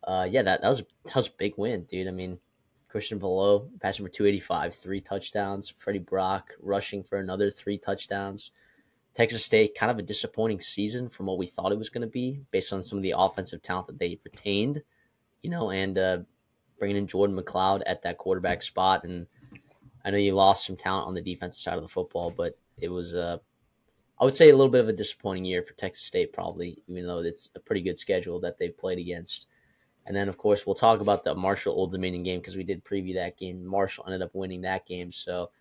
that was a big win, dude. I mean, Christian Velo passing for 285, 3 touchdowns. Freddie Brock rushing for another 3 touchdowns. Texas State, kind of a disappointing season from what we thought it was going to be based on some of the offensive talent that they retained, and bringing in Jordan McLeod at that quarterback spot. And I know you lost some talent on the defensive side of the football, but it was, I would say, a little bit of a disappointing year for Texas State probably, even though it's a pretty good schedule that they've played against. And then, of course, we'll talk about the Marshall Old Dominion game because we did preview that game. Marshall ended up winning that game. So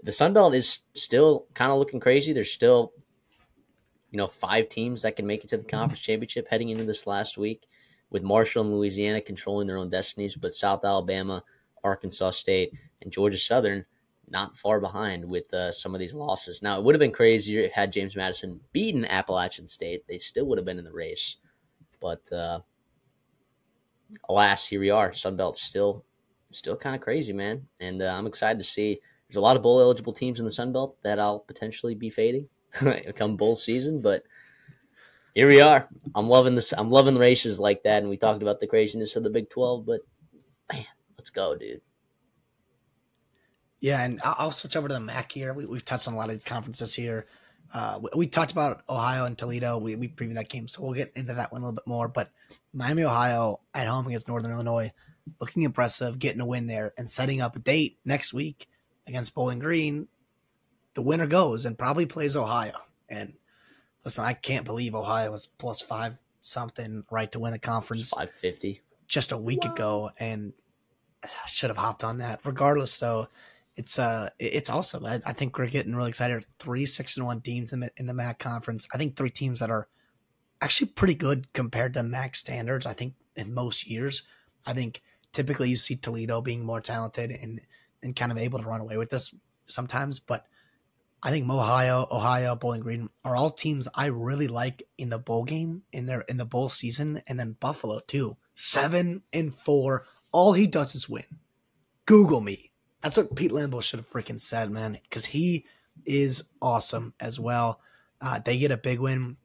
the Sun Belt is still kind of looking crazy. There's still, 5 teams that can make it to the conference championship heading into this last week, with Marshall and Louisiana controlling their own destinies, but South Alabama, Arkansas State, and Georgia Southern not far behind with some of these losses. Now, it would have been crazier had James Madison beaten Appalachian State. They still would have been in the race. But alas, here we are. Sunbelt's still kind of crazy, man. And I'm excited to see. There's a lot of bowl-eligible teams in the Sunbelt that I'll potentially be fading come bowl season, but here we are. I'm loving this. I'm loving races like that, and we talked about the craziness of the Big 12, but man, let's go, dude. Yeah, and I'll switch over to the MAC here. We've touched on a lot of these conferences here. We talked about Ohio and Toledo. We previewed that game, so we'll get into that one a little bit more. But Miami, Ohio, at home against Northern Illinois, looking impressive, getting a win there, and setting up a date next week against Bowling Green. The winner goes and probably plays Ohio. And listen, I can't believe Ohio was plus 5 something right to win the conference. 550 just a week ago, and I should have hopped on that. Regardless, though, it's awesome. I think we're getting really excited. 3 6-1 teams in the MAC conference. I think 3 teams that are actually pretty good compared to MAC standards. I think in most years, I think typically you see Toledo being more talented and kind of able to run away with this sometimes, but I think Ohio, Bowling Green are all teams I really like in the bowl game, in the bowl season, and then Buffalo too. 7-4. All he does is win. Google me. That's what Pete Lambeau should have freaking said, man, because he is awesome as well. They get a big win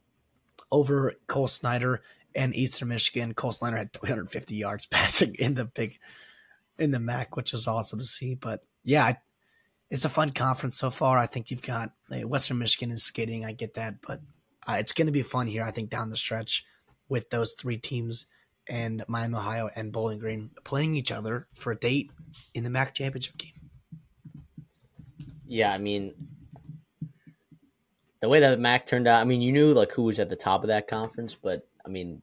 over Cole Snyder and Eastern Michigan. Cole Snyder had 350 yards passing in the MAC, which is awesome to see. But yeah, it's a fun conference so far. I think you've got Western Michigan is skating. I get that, but it's going to be fun here, I think, down the stretch with those 3 teams and Miami, Ohio, and Bowling Green playing each other for a date in the MAC championship game. Yeah, I mean, the way that the MAC turned out, I mean, you knew who was at the top of that conference, but I mean,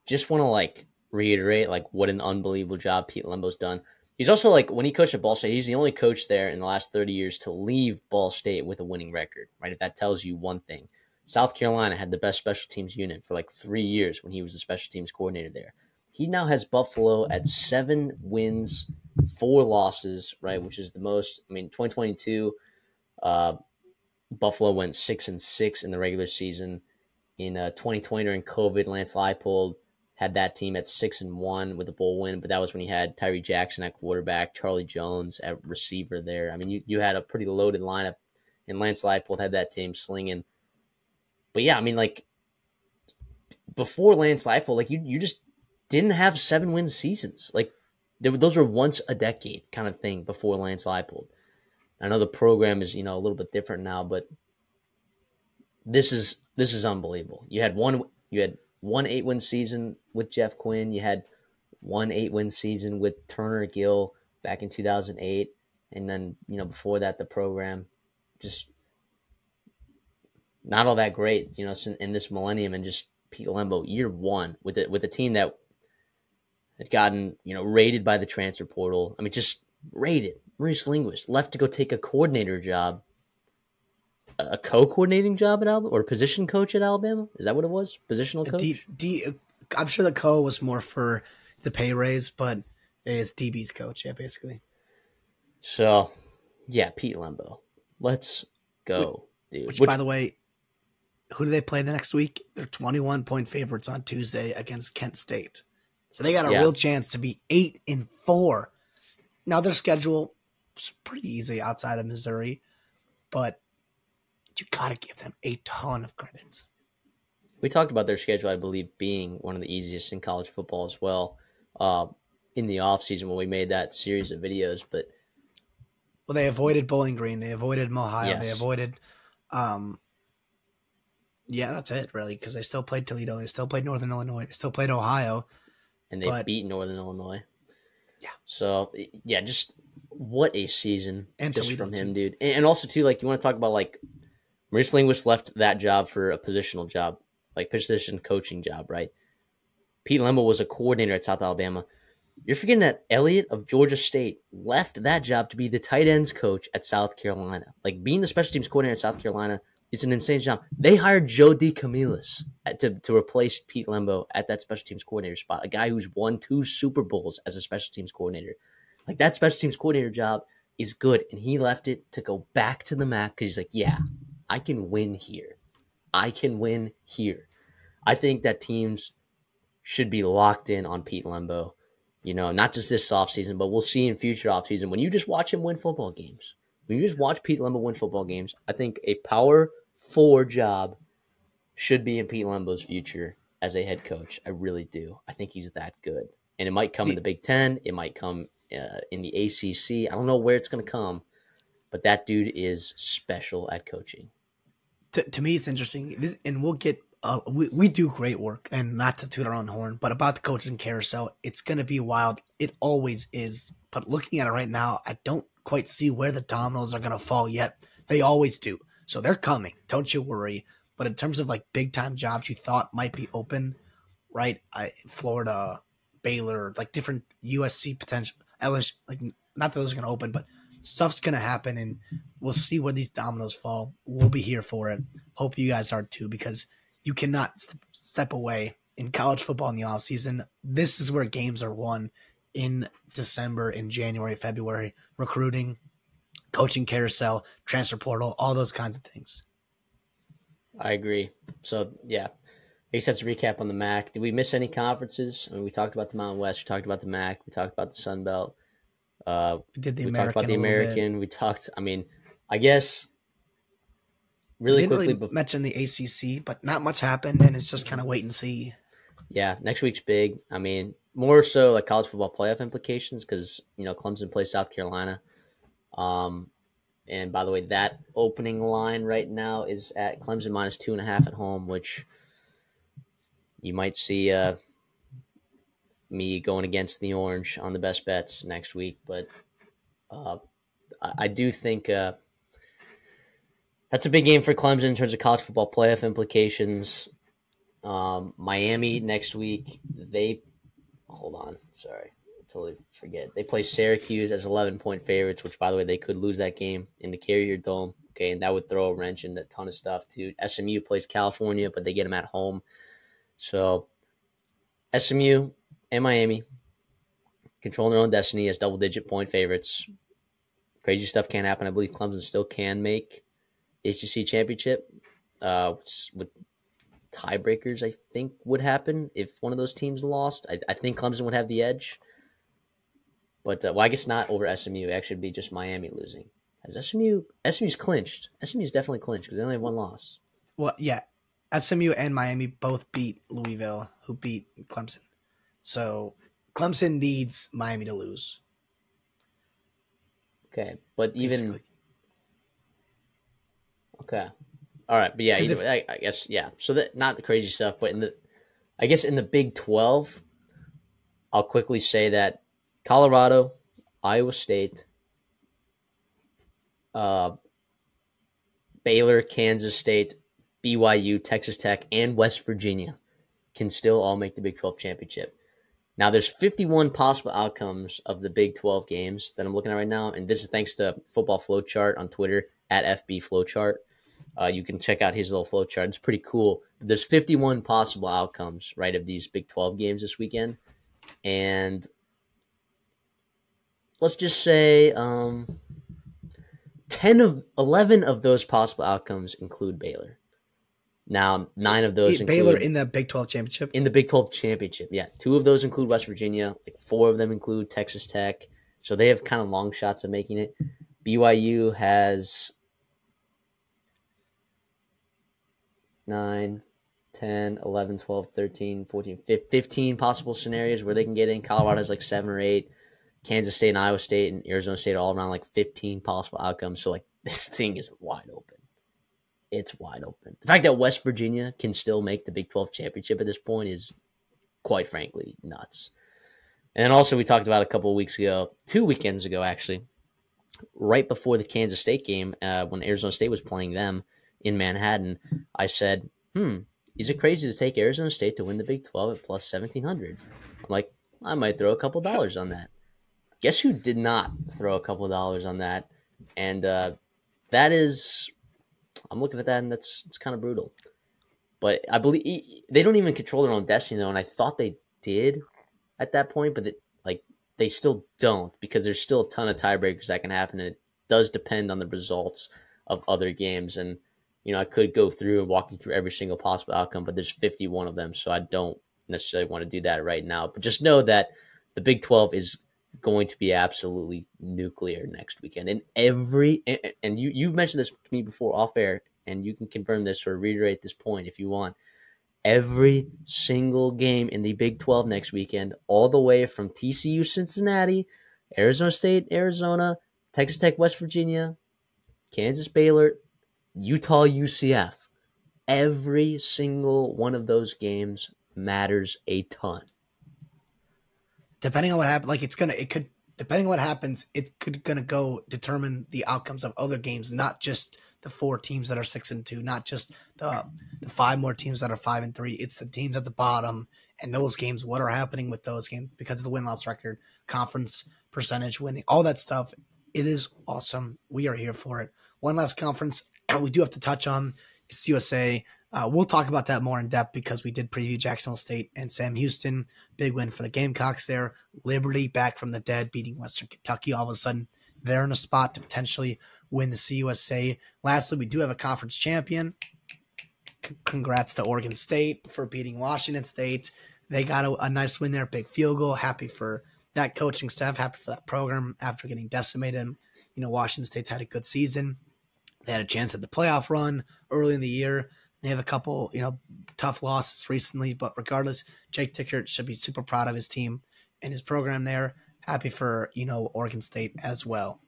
just want to reiterate what an unbelievable job Pete Lembo's done. He's also when he coached at Ball State, he's the only coach there in the last 30 years to leave Ball State with a winning record, right? If that tells you one thing. South Carolina had the best special teams unit for 3 years when he was the special teams coordinator there. He now has Buffalo at 7 wins, 4 losses, right? Which is the most. I mean, 2022, Buffalo went 6-6 in the regular season. In 2020 during COVID, Lance Leipold had that team at 6-1 with a bowl win, but that was when he had Tyree Jackson at quarterback, Charlie Jones at receiver there. I mean, you had a pretty loaded lineup, and Lance Leipold had that team slinging. But yeah, I mean, before Lance Leipold, you just didn't have 7-win seasons. Those were once a decade kind of thing before Lance Leipold. I know the program is a little bit different now, but this is unbelievable. You had one 8-win season with Jeff Quinn. You had one 8-win season with Turner Gill back in 2008, and then before that the program just not all that great, in this millennium, and just Pete Lembo year 1 with a team that had gotten rated by the transfer portal. I mean, just rated. Maurice Linguist left to go take a coordinator job, a co-coordinating job at Alabama, or a position coach at Alabama. Is that what it was? Positional coach. I'm sure the co was more for the pay raise, but it's DB's coach, yeah, basically. So, yeah, Pete Lembo. Let's go, dude. Which, by the way, who do they play the next week? They're 21-point favorites on Tuesday against Kent State. So they got a real chance to be 8-4. Now their schedule is pretty easy outside of Missouri, but you got to give them a ton of credit. We talked about their schedule, I believe, being one of the easiest in college football as well in the offseason when we made that series of videos. But well, they avoided Bowling Green. They avoided Ohio. Yes. They avoided yeah, that's it, really, because they still played Toledo. They still played Northern Illinois. They still played Ohio. And they beat Northern Illinois. Yeah. So, yeah, just what a season and just Toledo from him, too. dude. And also, too, you want to talk about, Maurice Linguist left that job for a positional job, position coaching job, right? Pete Lembo was a coordinator at South Alabama. You're forgetting that Elliott of Georgia State left that job to be the tight ends coach at South Carolina. Like being the special teams coordinator at South Carolina, it's an insane job. They hired Joe DeCamillis to replace Pete Lembo at that special teams coordinator spot, a guy who's won 2 Super Bowls as a special teams coordinator. Like that special teams coordinator job is good, and he left it to go back to the MAC because he's like, yeah, I can win here. I can win here. I think that teams should be locked in on Pete Lembo, not just this offseason, but we'll see in future offseason. When you just watch him win football games, when you just watch Pete Lembo win football games, I think a power 4 job should be in Pete Lembo's future as a head coach. I really do. I think he's that good. And it might come in the Big Ten. It might come in the ACC. I don't know where it's going to come, but that dude is special at coaching. To me, it's interesting, and we'll get we do great work, and not to toot our own horn, but about the coaching carousel, it's going to be wild. It always is. But looking at it right now, I don't quite see where the dominoes are going to fall yet. They always do. So they're coming. Don't you worry. But in terms of like big time jobs you thought might be open, right? Florida, Baylor, like different USC potential, LSU, like not that those are going to open, but stuff's going to happen, and we'll see where these dominoes fall. We'll be here for it. Hope you guys are too, because you cannot step away in college football in the offseason. This is where games are won in December, in January, February, recruiting, coaching carousel, transfer portal, all those kinds of things. I agree. So, yeah. I guess that's a recap on the MAC. Did we miss any conferences? I mean, we talked about the Mountain West. We talked about the MAC. We talked about the Sun Belt. We did the we American talked about the American. We talked, I guess, really quickly. Really mention the ACC, but not much happened, and it's just kind of wait and see. Yeah, next week's big. More so like college football playoff implications because, Clemson plays South Carolina. And by the way, that opening line right now is at Clemson minus 2.5 at home, which you might see me going against the orange on the best bets next week. But I do think that's a big game for Clemson in terms of college football playoff implications. Miami next week, hold on, sorry, totally forget. They play Syracuse as 11-point favorites, which, by the way, they could lose that game in the Carrier Dome. Okay, and that would throw a wrench into a ton of stuff, too. SMU plays California, but they get them at home. So SMU and Miami controlling their own destiny as double-digit point favorites. Crazy stuff can't happen. I believe Clemson still can make the ACC championship. With tiebreakers, I think, would happen if one of those teams lost. I think Clemson would have the edge. But, I guess not over SMU. It actually would be just Miami losing. Has SMU's clinched. SMU's definitely clinched because they only have one loss. Well, yeah. SMU and Miami both beat Louisville, who beat Clemson. So Clemson needs Miami to lose. Okay, but even Basically. Okay, all right, but yeah, I guess yeah. So that not crazy stuff, but in the Big 12, I'll quickly say that Colorado, Iowa State, Baylor, Kansas State, BYU, Texas Tech, and West Virginia can still all make the Big 12 championship. Now, there's 51 possible outcomes of the Big 12 games that I'm looking at right now, and this is thanks to Football Flowchart on Twitter, at FB Flowchart. You can check out his little flowchart. It's pretty cool. There's 51 possible outcomes, right, of these Big 12 games this weekend. And let's just say 11 of those possible outcomes include Baylor. Now, 9 of those include Baylor in the Big 12 championship? In the Big 12 championship, yeah. 2 of those include West Virginia. 4 of them include Texas Tech. So they have kind of long shots of making it. BYU has 9, 10, 11, 12, 13, 14, 15 possible scenarios where they can get in. Colorado has 7 or 8. Kansas State and Iowa State and Arizona State are all around 15 possible outcomes. So this thing is wide open. It's wide open. The fact that West Virginia can still make the Big 12 championship at this point is, quite frankly, nuts. And then also we talked about a couple of weeks ago, 2 weekends ago actually, right before the Kansas State game, when Arizona State was playing them in Manhattan, I said, is it crazy to take Arizona State to win the Big 12 at plus 1,700? I'm like, I might throw a couple dollars on that. Guess who did not throw a couple dollars on that? And that is, I'm looking at that, and it's kind of brutal. But I believe they don't even control their own destiny, though, and I thought they did at that point, but they still don't, because there's still a ton of tiebreakers that can happen, and it does depend on the results of other games. And I could go through and walk you through every single possible outcome, but there's 51 of them, so I don't necessarily want to do that right now. But just know that the Big 12 is going to be absolutely nuclear next weekend. And you mentioned this to me before off air, and you can confirm this or reiterate this point if you want. Every single game in the Big 12 next weekend, all the way from TCU Cincinnati, Arizona State, Arizona, Texas Tech, West Virginia, Kansas Baylor, Utah UCF. Every single one of those games matters a ton. Depending on what happens, depending on what happens, it could gonna go determine the outcomes of other games, not just the 4 teams that are 6-2, not just the 5 more teams that are 5-3. It's the teams at the bottom and those games. What are happening with those games because of the win-loss record, conference percentage, winning, all that stuff. It is awesome. We are here for it. One last conference we do have to touch on is USA. We'll talk about that more in depth because we did preview Jacksonville State and Sam Houston. Big win for the Gamecocks there. Liberty back from the dead, beating Western Kentucky. All of a sudden, they're in a spot to potentially win the CUSA. Lastly, we do have a conference champion. Congrats to Oregon State for beating Washington State. They got a nice win there, big field goal. Happy for that coaching staff, happy for that program after getting decimated. Washington State's had a good season. They had a chance at the playoff run early in the year. They have a couple, tough losses recently, but regardless, Jake Dickert should be super proud of his team and his program there. Happy for, Oregon State as well.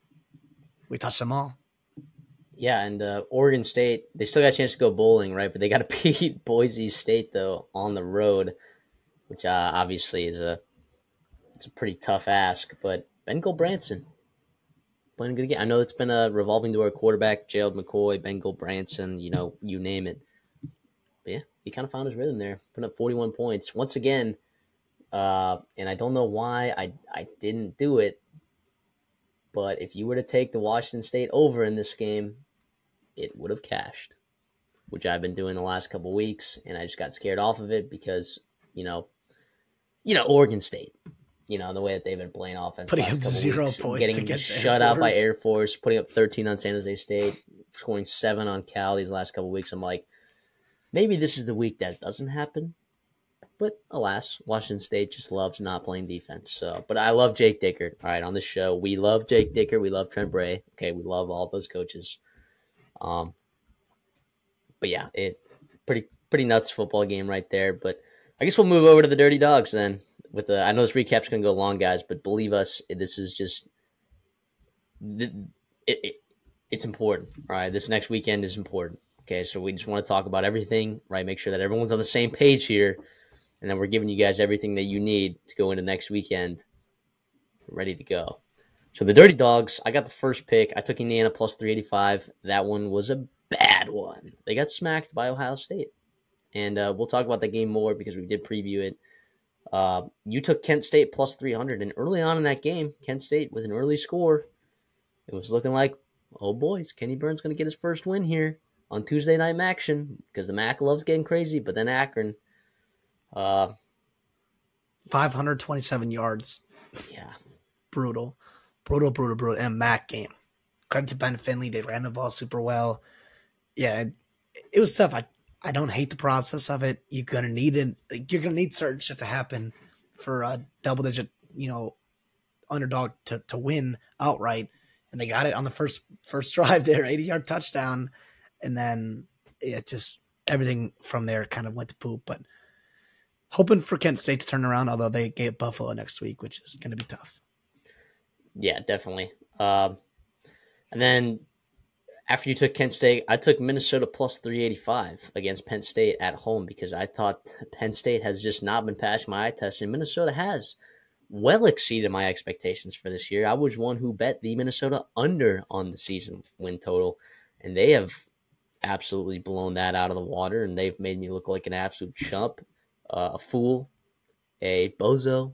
We touched them all. Yeah, and Oregon State, they still got a chance to go bowling, right? But they got to beat Boise State, though, on the road, which obviously is it's a pretty tough ask. But Ben Gulbranson playing a good game. I know it's been a revolving door quarterback, Gerald McCoy, Ben Gulbranson, you name it. But yeah, he kind of found his rhythm there, putting up 41 points. Once again, and I don't know why I didn't do it, but if you were to take the Washington State over in this game, it would have cashed, which I've been doing the last couple of weeks, and I just got scared off of it because, Oregon State, the way that they've been playing offense putting last up couple 0 weeks, points getting against shut out by Air Force, putting up 13 on San Jose State, scoring 7 on Cal these last couple of weeks. I'm like, maybe this is the week that doesn't happen. But alas, Washington State just loves not playing defense. So, but I love Jake Dickert. All right, on the show, we love Jake Dickert. We love Trent Bray. Okay, we love all those coaches. But yeah, pretty nuts football game right there. But I guess we'll move over to the Dirty Dogs then. I know this recap's gonna go long, guys, but believe us, this is just it's important. All right, this next weekend is important. Okay, so we just want to talk about everything, right? Make sure that everyone's on the same page here. And then we're giving you guys everything that you need to go into next weekend ready to go. So the Dirty Dogs, I got the first pick. I took Indiana plus 385. That one was a bad one. They got smacked by Ohio State. And we'll talk about that game more because we did preview it. You took Kent State plus 300. And early on in that game, Kent State with an early score, it was looking like, oh boys, Kenny Burns going to get his first win here on Tuesday Night Maction because the MAC loves getting crazy, but then Akron. 527 yards. Yeah. Brutal. And MAC game. Credit to Ben Finley. They ran the ball super well. Yeah, it was tough. I don't hate the process of it. You're gonna need certain shit to happen for a double digit, underdog to win outright. And they got it on the first drive there, 80-yard touchdown. And then just everything from there kind of went to poop. But hoping for Kent State to turn around, although they get Buffalo next week, which is going to be tough. Yeah, definitely. And then after you took Kent State, I took Minnesota plus 385 against Penn State at home because I thought Penn State has just not been passing my eye test, and Minnesota has well exceeded my expectations for this year. I was one who bet the Minnesota under on the season win total, and they have absolutely blown that out of the water, and they've made me look like an absolute chump, a fool, a bozo,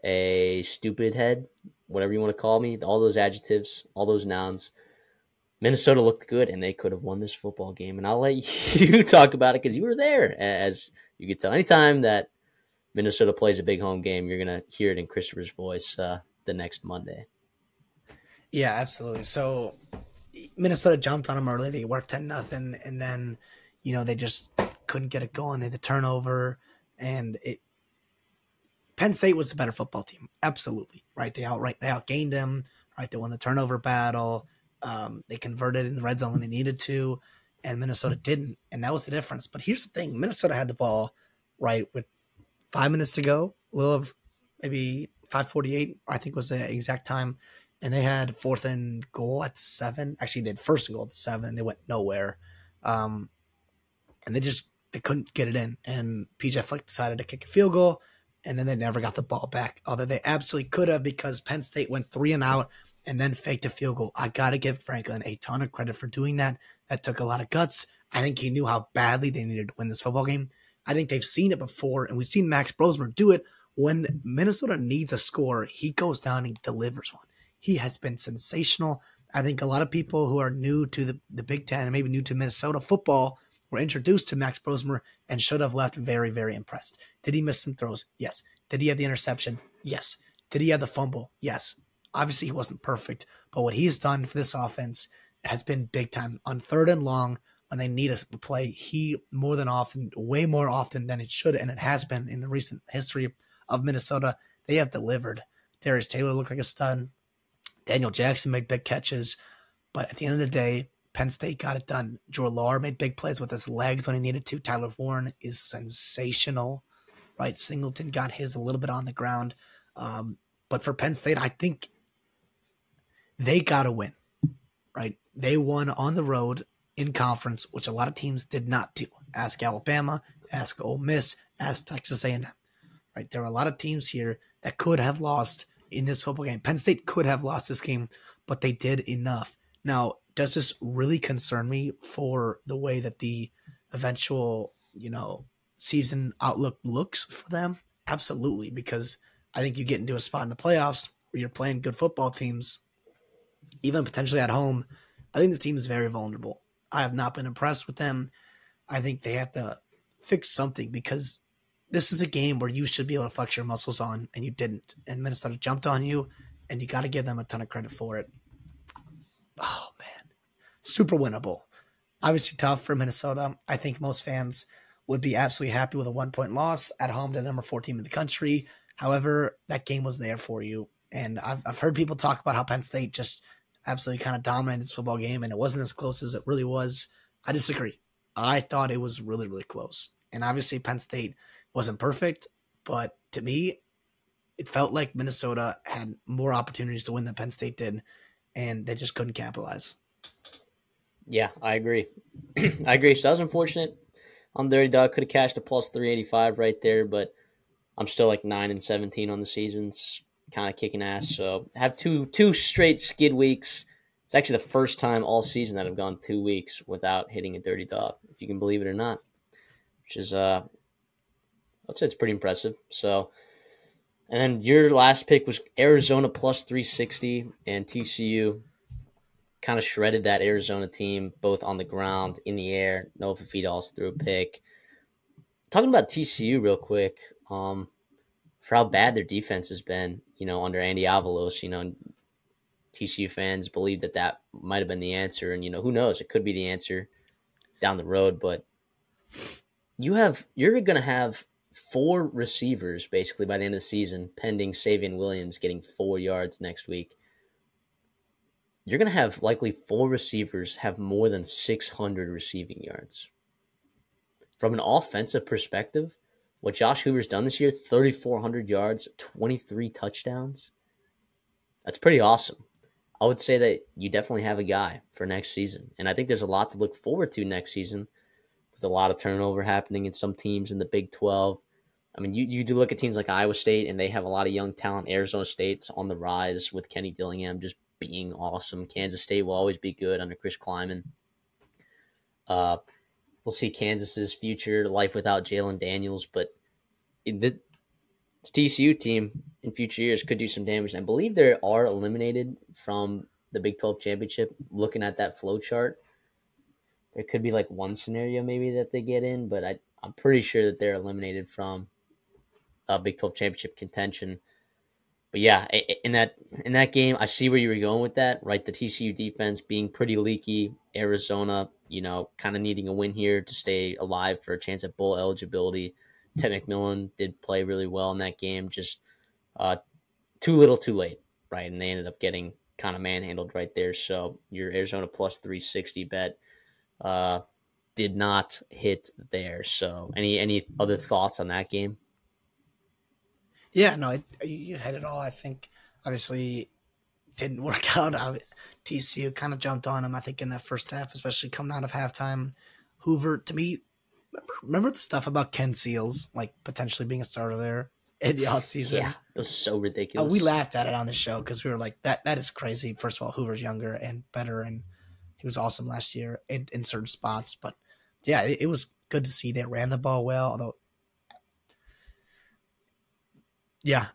a stupid head, whatever you want to call me. All those adjectives, all those nouns. Minnesota looked good, and they could have won this football game. And I'll let you talk about it because you were there, as you could tell. Anytime that Minnesota plays a big home game, you're going to hear it in Christopher's voice the next Monday. Yeah, absolutely. So Minnesota jumped on them early. They worked 10-0, and then, they just couldn't get it going. They had the turnover, and Penn State was the better football team. Absolutely. Right. They outgained them. Right. They won the turnover battle. They converted in the red zone when they needed to, and Minnesota didn't. And that was the difference. But here's the thing. Minnesota had the ball, right, with 5 minutes to go, a little of maybe 5:48, I think was the exact time. And they had 4th and goal at the 7. Actually, they had 1st and goal at the 7. They went nowhere. And they couldn't get it in. And PJ Fleck decided to kick a field goal, and then they never got the ball back. Although they absolutely could have, because Penn State went 3 and out and then faked a field goal. I got to give Franklin a ton of credit for doing that. That took a lot of guts. I think he knew how badly they needed to win this football game. I think they've seen it before, and we've seen Max Brosmer do it. When Minnesota needs a score, he goes down and delivers one. He has been sensational. I think a lot of people who are new to the Big Ten and maybe new to Minnesota football were introduced to Max Brosmer and should have left very, very impressed. Did he miss some throws? Yes. Did he have the interception? Yes. Did he have the fumble? Yes. Obviously, he wasn't perfect, but what he's done for this offense has been big time. On 3rd and long, when they need a play, he way more often than it should, and it has been in the recent history of Minnesota, they have delivered. Darius Taylor looked like a stud. Daniel Jackson made big catches. But at the end of the day, Penn State got it done. Drew Lar made big plays with his legs when he needed to. Tyler Warren is sensational. Right? Singleton got his a little bit on the ground. But for Penn State, I think they got to win. Right? They won on the road in conference, which a lot of teams did not do. Ask Alabama, ask Ole Miss, ask Texas A&M. Right? There are a lot of teams here that could have lost in this football game. Penn State could have lost this game, but they did enough. Now, does this really concern me for the way that the eventual, season outlook looks for them? Absolutely, because I think you get into a spot in the playoffs where you're playing good football teams, even potentially at home. I think the team is very vulnerable. I have not been impressed with them. I think they have to fix something, because this is a game where you should be able to flex your muscles on, and you didn't. And Minnesota jumped on you, and you got to give them a ton of credit for it. Oh, man. Super winnable. Obviously tough for Minnesota. I think most fans would be absolutely happy with a 1-point loss at home to the number 4 team in the country. However, that game was there for you. And I've heard people talk about how Penn State just absolutely kind of dominated this football game, and it wasn't as close as it really was. I disagree. I thought it was really, really close. And obviously Penn State wasn't perfect, but to me, it felt like Minnesota had more opportunities to win than Penn State did, and they just couldn't capitalize. Yeah, I agree. I agree. So that was unfortunate. I'm Dirty Dog. Could have cashed a plus 385 right there, but I'm still like 9-17 on the seasons, kind of kicking ass. So I have two straight skid weeks. It's actually the first time all season that I've gone 2 weeks without hitting a Dirty Dog, if you can believe it or not, which is I'd say it's pretty impressive. So, and then your last pick was Arizona plus 360, and TCU kind of shredded that Arizona team, both on the ground, in the air. Noah Fafita also threw a pick. Talking about TCU real quick, for how bad their defense has been, under Andy Avalos, TCU fans believe that might have been the answer, and who knows, it could be the answer down the road. But you're going to have 4 receivers basically by the end of the season, pending Savion Williams getting 4 yards next week. You're going to have likely 4 receivers have more than 600 receiving yards. From an offensive perspective, what Josh Hoover's done this year, 3,400 yards, 23 touchdowns, that's pretty awesome. I would say that you definitely have a guy for next season. And I think there's a lot to look forward to next season, with a lot of turnover happening in some teams in the Big 12. I mean, you do look at teams like Iowa State, and they have a lot of young talent. Arizona State's on the rise with Kenny Dillingham just being awesome. Kansas State will always be good under Chris Kleiman. We'll see Kansas's future life without Jalen Daniels, but the TCU team in future years could do some damage. And I believe they are eliminated from the Big 12 championship. Looking at that flow chart, there could be like one scenario maybe that they get in, but I'm pretty sure that they're eliminated from Big 12 championship contention. But yeah, in that game, I see where you were going with that, right? The TCU defense being pretty leaky, Arizona, kind of needing a win here to stay alive for a chance at bowl eligibility. Ted McMillan did play really well in that game, just too little, too late, right? And they ended up getting kind of manhandled right there. So your Arizona plus 360 bet did not hit there. So any other thoughts on that game? Yeah, no, you had it all. I think obviously didn't work out. TCU kind of jumped on him, I think, in that first half, especially coming out of halftime. Hoover, to me, remember the stuff about Ken Seals, like potentially being a starter there in the offseason? Yeah, that was so ridiculous. We laughed at it on the show because we were like, that is crazy. First of all, Hoover's younger and better, and he was awesome last year in certain spots. But yeah, it was good to see they ran the ball well, although yeah,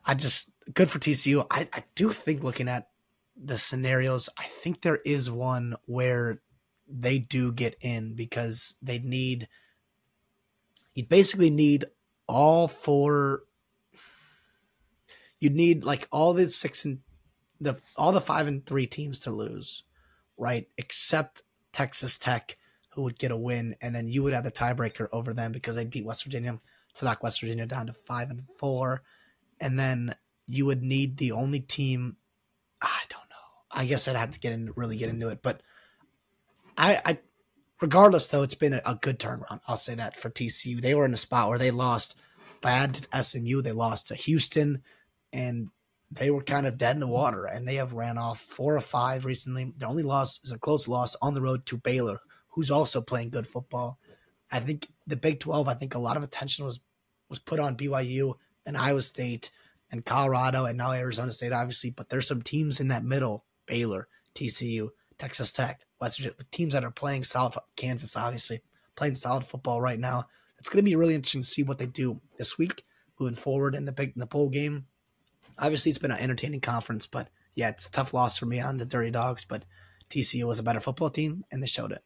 good for TCU. I do think looking at the scenarios, I think there is one where they do get in because you'd basically need all four. You'd need like all the 5-3 teams to lose, right? Except Texas Tech, who would get a win, and then you would have the tiebreaker over them because they'd beat West Virginia to knock West Virginia down to 5-4. And then you would need the only team. I don't know. I guess I'd have to really get into it. But I regardless, though, it's been a good turnaround. I'll say that for TCU. They were in a spot where they lost bad to SMU. They lost to Houston, and they were kind of dead in the water. And they have ran off 4 or 5 recently. Their only loss is a close loss on the road to Baylor, who's also playing good football. I think the Big 12, a lot of attention was put on BYU and Iowa State and Colorado and now Arizona State, obviously. But there's some teams in that middle, Baylor, TCU, Texas Tech, West Virginia, the teams that are playing solid, Kansas, obviously, playing solid football right now. It's going to be really interesting to see what they do this week, moving forward in the bowl game. Obviously, it's been an entertaining conference, but yeah, it's a tough loss for me on the Dirty Dogs, but TCU was a better football team, and they showed it.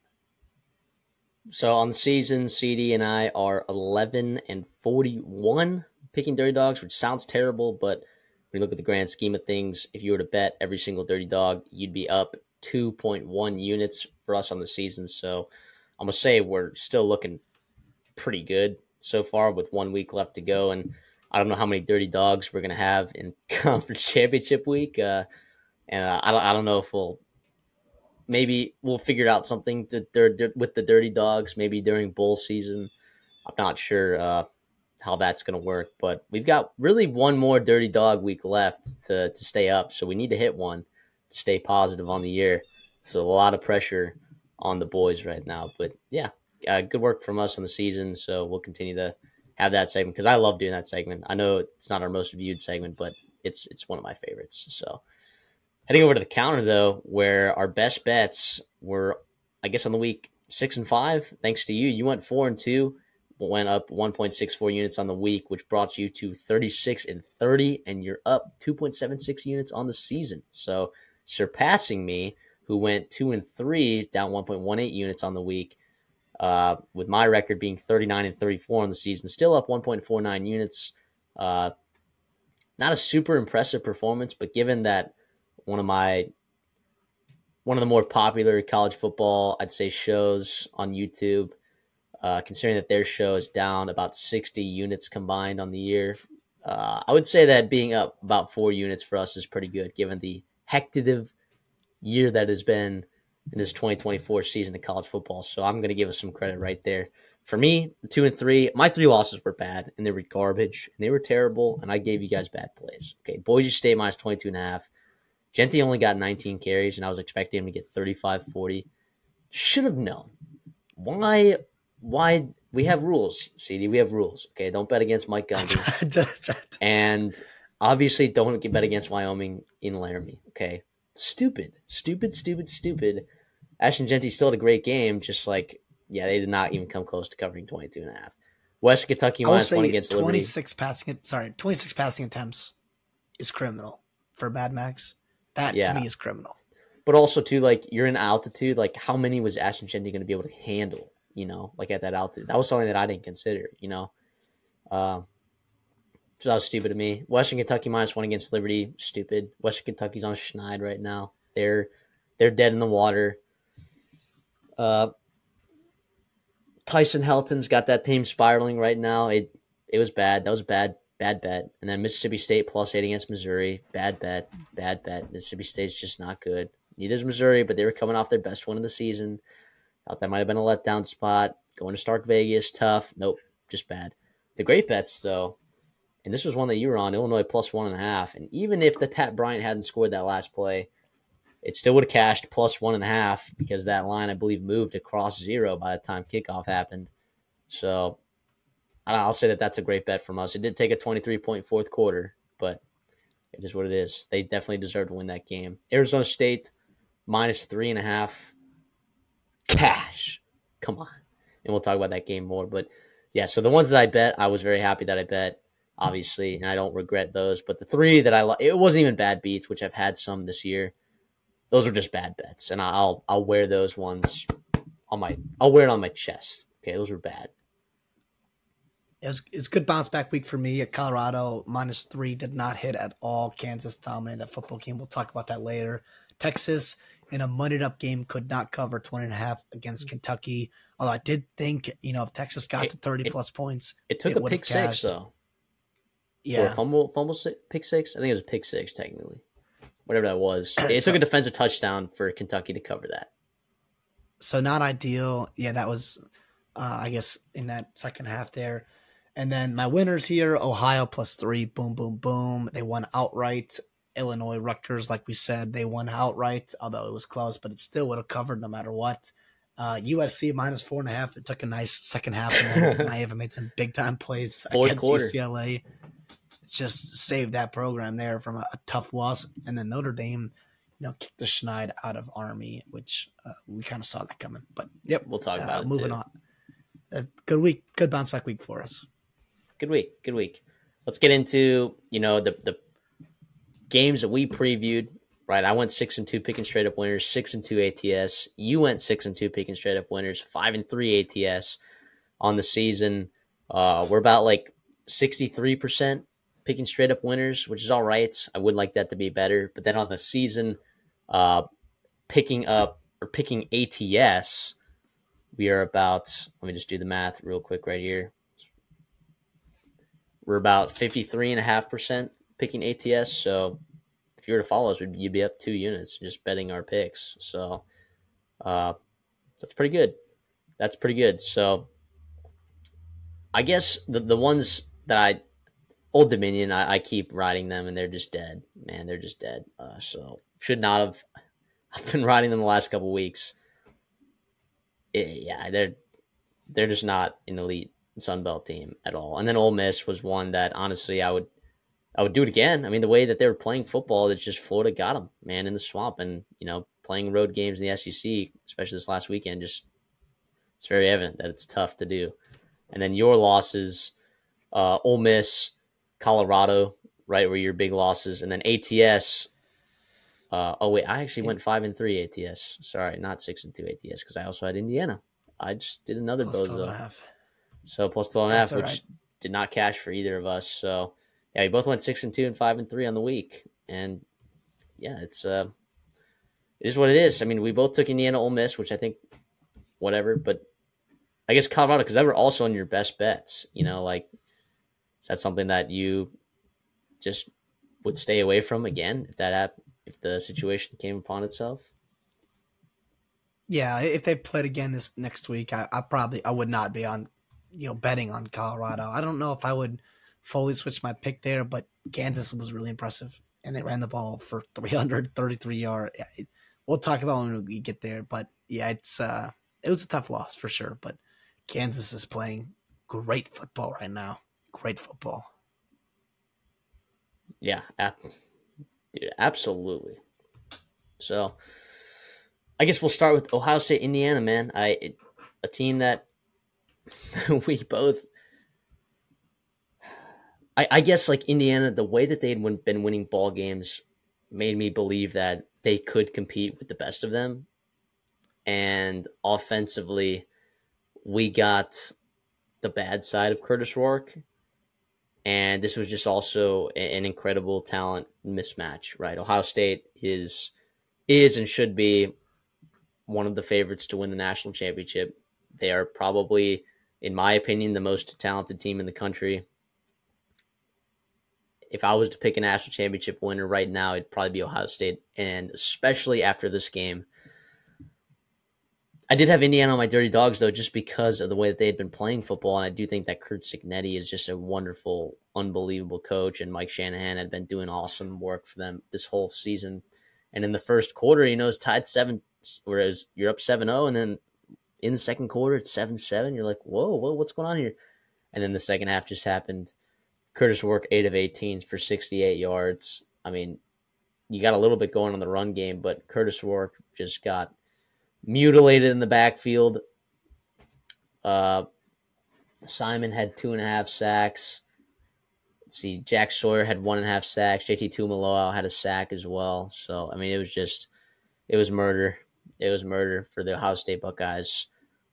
So on the season, CD and I are 11-41 picking Dirty Dogs, which sounds terrible, but when you look at the grand scheme of things, if you were to bet every single Dirty Dog, you'd be up 2.1 units for us on the season. So I'm going to say we're still looking pretty good so far with 1 week left to go. And I don't know how many Dirty Dogs we're going to have in conference championship week. I don't know if maybe we'll figure out something with the Dirty Dogs, maybe during bowl season. I'm not sure how that's going to work, but we've got really one more Dirty Dog week left to stay up. So we need to hit one to stay positive on the year. So a lot of pressure on the boys right now, but yeah, good work from us on the season. So we'll continue to have that segment because I love doing that segment. I know it's not our most viewed segment, but it's one of my favorites. So heading over to the counter though, where our best bets were, I guess, on the week 6 and 5. Thanks to you, you went 4 and 2. Went up 1.64 units on the week, which brought you to 36 and 30, and you're up 2.76 units on the season. So surpassing me, who went 2 and 3, down 1.18 units on the week, with my record being 39 and 34 on the season, still up 1.49 units. Not a super impressive performance, but given that one of the more popular college football, I'd say, shows on YouTube, considering that their show is down about 60 units combined on the year, I would say that being up about 4 units for us is pretty good, given the hectic year that has been in this 2024 season of college football. So I'm going to give us some credit right there. For me, the 2 and 3, my 3 losses were bad, and they were garbage, and they were terrible, and I gave you guys bad plays. Okay, Boise State minus 22.5. Genty only got 19 carries, and I was expecting him to get 35, 40. Should have known. Why we have rules, CD. We have rules. Okay, don't bet against Mike Gundy, and obviously don't bet against Wyoming in Laramie. Okay, stupid. Ashton Genty still had a great game, just like Yeah, they did not even come close to covering 22.5. Western Kentucky I will -1 say against Liberty. 26 passing attempts is criminal for Bad Max. That to Yeah. me is criminal. But also, too, like, you're in altitude. Like, how many was Ashton Shindy going to be able to handle, like at that altitude? That was something that I didn't consider. So that was stupid of me. Western Kentucky -1 against Liberty. Stupid. Western Kentucky's on Schneid right now. They're dead in the water. Tyson Helton's got that team spiraling right now. It was bad. That was a bad bet. And then Mississippi State +8 against Missouri. Bad bet. Mississippi State's just not good. Neither is Missouri, but they were coming off their best win of the season. Thought that might have been a letdown spot. Going to Stark Vegas, tough. Nope, just bad. The great bets, though, and this was one that you were on, Illinois +1.5. And even if the Pat Bryant hadn't scored that last play, it still would have cashed +1.5 because that line, I believe, moved across 0 by the time kickoff happened. So I'll say that that's a great bet from us. It did take a 23-point fourth quarter, but it is what it is. They definitely deserve to win that game. Arizona State -3.5. Cash. Come on. And we'll talk about that game more. But yeah, so the ones that I bet, I was very happy that I bet, obviously, and I don't regret those. But the three that it wasn't even bad beats, which I've had some this year. Those are just bad bets, and I'll wear those ones I'll wear it on my chest. Okay, those were bad. It's a good bounce back week for me. At Colorado -3 did not hit at all. Kansas dominated that football game. We'll talk about that later. Texas in a moneyed up game could not cover 20.5 against Kentucky. Although I did think, if Texas got to 30 plus points, it took a pick six though. Yeah, or fumble pick six. I think it was a pick six technically. Whatever that was, it took a defensive touchdown for Kentucky to cover that. So not ideal. Yeah, that was, I guess, in that second half there. And then my winners here, Ohio +3, boom, boom, boom. They won outright. Illinois, Rutgers, like we said, they won outright, although it was close, but it still would have covered no matter what. USC -4.5. It took a nice second half, and then Maeva made some big-time plays against UCLA. It just saved that program there from a tough loss. And then Notre Dame, kicked the Schneid out of Army, which we kind of saw that coming. But, yep. We'll talk about it, moving on. Good week. Good bounce-back week for us. Good week. Let's get into, the games that we previewed, right? I went 6-2 picking straight up winners, 6-2 ATS. You went 6-2 picking straight up winners, 5-3 ATS on the season. We're about like 63% picking straight up winners, which is all right. I would like that to be better. But then on the season, picking ATS, we are about, let me just do the math real quick right here. We're about 53.5% picking ATS. So if you were to follow us, you'd be up 2 units just betting our picks. So that's pretty good. So I guess the ones that Old Dominion, I keep riding them and they're just dead. Man, they're just dead. So should not have. I've been riding them the last couple weeks. They're just not an elite Sunbelt team at all. And then Ole Miss was one that honestly I would do it again. I mean, the way that they were playing football, it's just Florida got them, man, in the swamp. And, playing road games in the SEC, especially this last weekend, it's very evident that it's tough to do. And then your losses, Ole Miss, Colorado, right, were your big losses. And then ATS. I actually went 5-3 ATS. Sorry, not 6-2 ATS because I also had Indiana. I just did another bozo. So +12.5, which did not cash for either of us. So yeah, we both went 6-2 and 5-3 on the week. And yeah, it is what it is. I mean, we both took Indiana, Ole Miss, which I think whatever, but I guess Colorado, because they were also on your best bets. Is that something that you just would stay away from again if the situation came upon itself? Yeah, if they played again this next week, I would not be on, betting on Colorado. I don't know if I would fully switch my pick there, but Kansas was really impressive, and they ran the ball for 333 yards. We'll talk about when we get there, but yeah, it was a tough loss for sure. But Kansas is playing great football right now. Great football. Yeah, dude, absolutely. So I guess we'll start with Ohio State, Indiana, man. a team that we both. I guess like Indiana, the way that they'd been winning ball games made me believe that they could compete with the best of them. And offensively, we got the bad side of Curtis Rourke. And this was just also an incredible talent mismatch, right? Ohio State is and should be one of the favorites to win the national championship. They are probably, in my opinion, the most talented team in the country. If I was to pick a national championship winner right now, it'd probably be Ohio State. And especially after this game, I did have Indiana on my dirty dogs, though, just because of the way that they had been playing football. And I do think that Kurt Cignetti is just a wonderful, unbelievable coach. And Mike Shanahan had been doing awesome work for them this whole season. And in the first quarter, it's tied 7, whereas you're up 7-0. And then in the second quarter, it's 7-7. You're like, whoa, what's going on here? And then the second half just happened. Curtis Rourke, 8 of 18 for 68 yards. I mean, you got a little bit going on the run game, but Curtis Rourke just got mutilated in the backfield. Simon had 2.5 sacks. Let's see, Jack Sawyer had 1.5 sacks. JT Tuimoloau had a sack as well. So, I mean, it was murder. It was murder for the Ohio State Buckeyes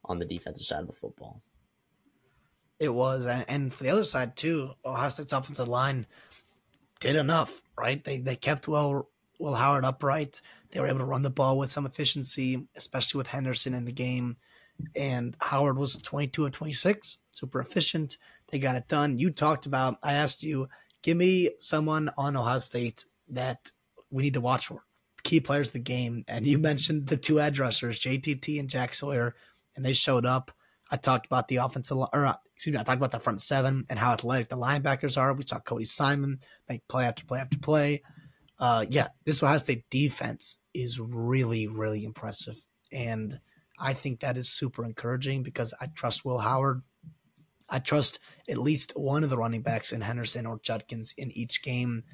on the defensive side of the football. It was, and for the other side too, Ohio State's offensive line did enough, right? They kept Will Howard upright. They were able to run the ball with some efficiency, especially with Henderson in the game. And Howard was 22 of 26, super efficient. They got it done. You talked about, I asked you, give me someone on Ohio State that we need to watch for, key players of the game. And you mentioned the two edge rushers, JTT and Jack Sawyer, and they showed up. I talked about the offensive, I talked about the front seven and how athletic the linebackers are. We saw Cody Simon make play after play after play. This Ohio State defense is really, really impressive. And I think that is super encouraging because I trust Will Howard. I trust at least one of the running backs in Henderson or Judkins in each game.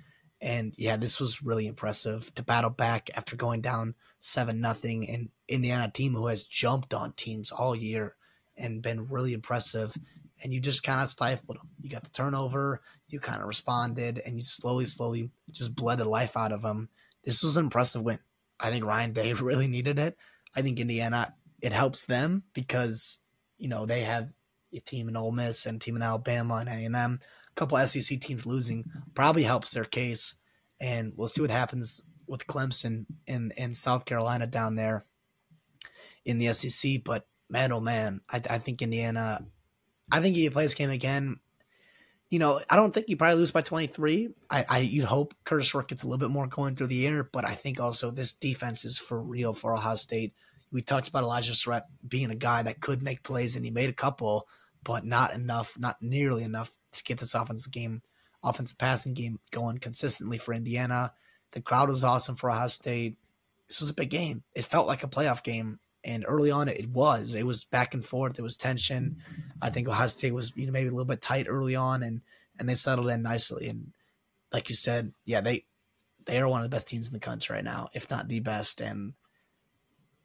And yeah, this was really impressive to battle back after going down 7-0. And Indiana team who has jumped on teams all year and been really impressive. And you just kind of stifled them. You got the turnover, you kind of responded, and you slowly just bled the life out of them. This was an impressive win. I think Ryan Day really needed it. I think Indiana, it helps them because, they have a team in Ole Miss and a team in Alabama and A&M. A couple SEC teams losing probably helps their case. And we'll see what happens with Clemson and South Carolina down there in the SEC. But man, oh man, I think Indiana, I think if he plays game again, I don't think you probably lose by 23. You'd hope Curtis Rourke gets a little bit more going through the air, but I think also this defense is for real for Ohio State. We talked about Elijah Surratt being a guy that could make plays, and he made a couple, but not enough, not nearly enough to get this offensive passing game going consistently for Indiana. The crowd was awesome for Ohio State. This was a big game. It felt like a playoff game. And early on, it was back and forth. There was tension. I think Ohio State was maybe a little bit tight early on, and they settled in nicely. And like you said, yeah, they are one of the best teams in the country right now, if not the best. And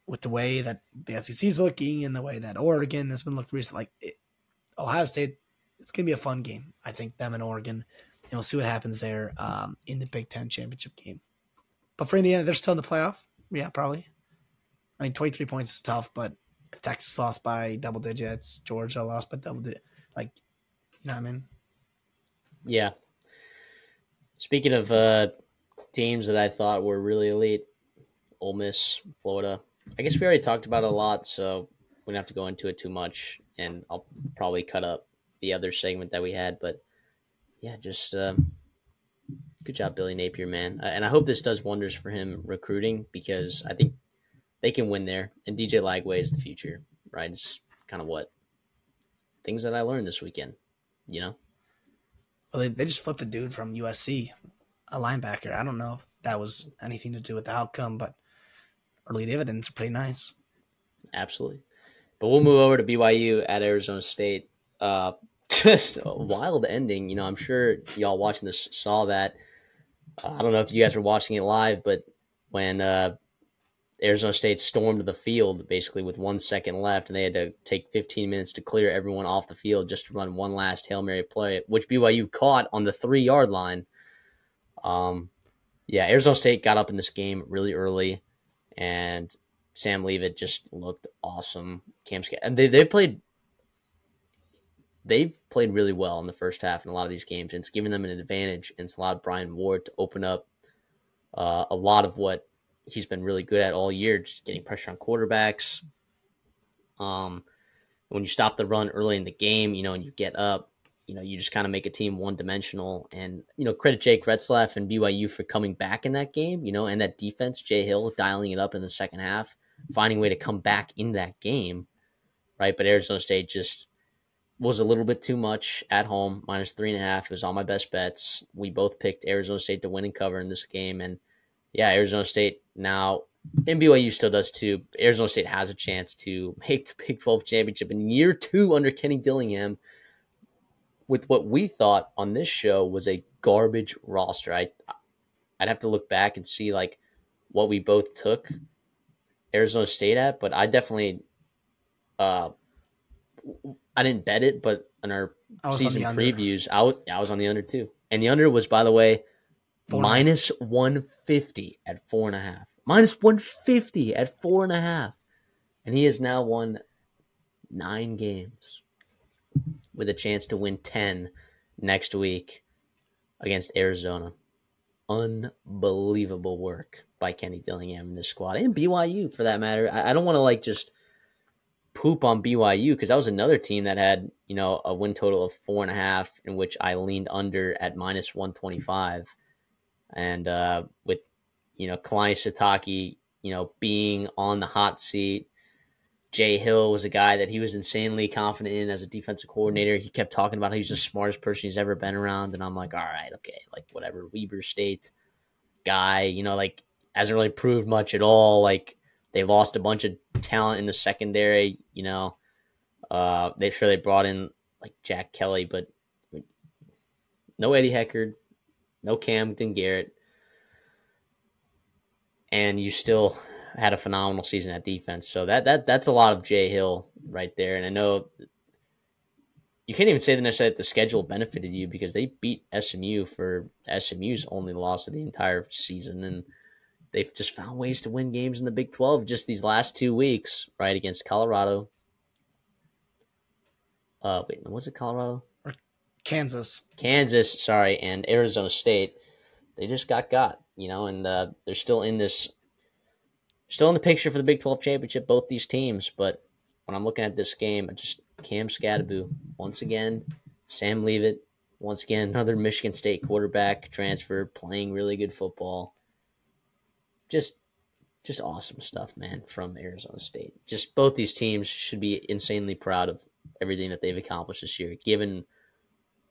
with the way that the SEC is looking and the way that Oregon has been looked recently, Ohio State, it's gonna be a fun game. I think them and Oregon, and we'll see what happens there in the Big Ten championship game. But for Indiana, they're still in the playoff. Yeah, probably. I mean, 23 points is tough, but if Texas lost by double digits, Georgia lost by double digits, what I mean? Yeah. Speaking of teams that I thought were really elite, Ole Miss, Florida. I guess we already talked about it a lot, so we don't have to go into it too much, and I'll probably cut up the other segment that we had. But, yeah, just good job, Billy Napier, man. And I hope this does wonders for him recruiting because I think they can win there, and DJ Lagway is the future, right? It's kind of what things that I learned this weekend, Well, they just flipped a dude from USC, a linebacker. I don't know if that was anything to do with the outcome, but early dividends are pretty nice. Absolutely. But we'll move over to BYU at Arizona State. Just a wild ending. I'm sure y'all watching this saw that. I don't know if you guys were watching it live, but when Arizona State stormed the field basically with 1 second left, and they had to take 15 minutes to clear everyone off the field just to run one last Hail Mary play, which BYU caught on the 3-yard line. Yeah, Arizona State got up in this game really early, and Sam Leavitt just looked awesome. And they've played really well in the first half in a lot of these games, and it's given them an advantage, and it's allowed Brian Ward to open up a lot of what he's been really good at all year, just getting pressure on quarterbacks. When you stop the run early in the game, and you get up, you just kind of make a team one-dimensional. And, credit Jake Retzlaff and BYU for coming back in that game, and that defense, Jay Hill dialing it up in the second half, finding a way to come back in that game, right? But Arizona State just was a little bit too much at home, -3.5. It was all my best bets. We both picked Arizona State to win and cover in this game. And, yeah, Arizona State now, and BYU still does too. Arizona State has a chance to make the Big 12 championship in year 2 under Kenny Dillingham with what we thought on this show was a garbage roster. I'd have to look back and see what we both took Arizona State at, but I definitely I didn't bet it, but in our season previews, I was on the under too. And the under was, by the way, -150 at 4.5. -150 at 4.5. And he has now won 9 games with a chance to win 10 next week against Arizona. Unbelievable work by Kenny Dillingham and this squad, and BYU for that matter. I don't want to just poop on BYU because that was another team that had a win total of 4.5, in which I leaned under at -125, and with Kalani Sitake being on the hot seat. Jay Hill was a guy that he was insanely confident in as a defensive coordinator. He kept talking about how he's the smartest person he's ever been around, and I'm like, all right, okay, whatever. Weber State guy, hasn't really proved much at all. They lost a bunch of talent in the secondary. They brought in Jack Kelly, but no Eddie Heckard, no Camden Garrett, and you still had a phenomenal season at defense. So that's a lot of Jay Hill right there. And I know you can't even say that necessarily that the schedule benefited you because they beat SMU for SMU's only loss of the entire season, and they've just found ways to win games in the Big 12 just these last 2 weeks, right? Against Colorado. Was it Colorado? Or Kansas, sorry, and Arizona State. They just got, and they're still in the picture for the Big 12 championship, both these teams. But when I'm looking at this game, Cam Scadaboo, once again, Sam Leavitt, once again, another Michigan State quarterback transfer, playing really good football. Just awesome stuff, man, from Arizona State. Just both these teams should be insanely proud of everything that they've accomplished this year, given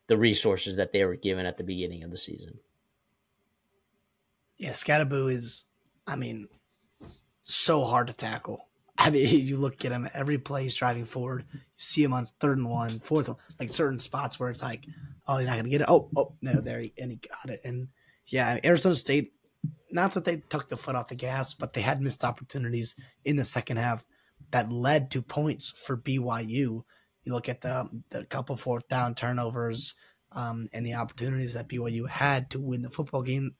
the resources that they were given at the beginning of the season. Yeah, Scadaboo is, so hard to tackle. You look at him, every play he's driving forward, you see him on 3rd and 1, 4th, certain spots where it's oh, you're not going to get it. Oh, no, there, and he got it. And yeah, Arizona State, not that they took the foot off the gas, but they had missed opportunities in the second half that led to points for BYU. You look at the couple 4th down turnovers and the opportunities that BYU had to win the football game.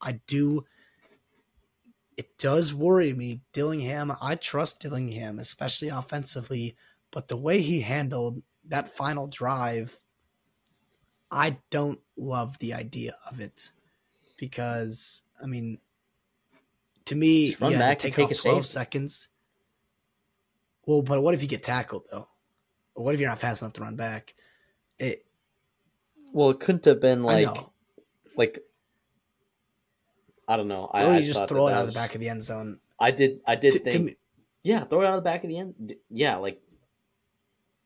It does worry me. Dillingham, I trust Dillingham, especially offensively, but the way he handled that final drive, I don't love the idea of it because, to me, you had to take off 12 seconds. Well, but what if you get tackled, though? Or what if you're not fast enough to run back? It couldn't have been I don't know. Or you just throw it out of the back of the end zone. I did think. Yeah, throw it out of the back of the end. Yeah,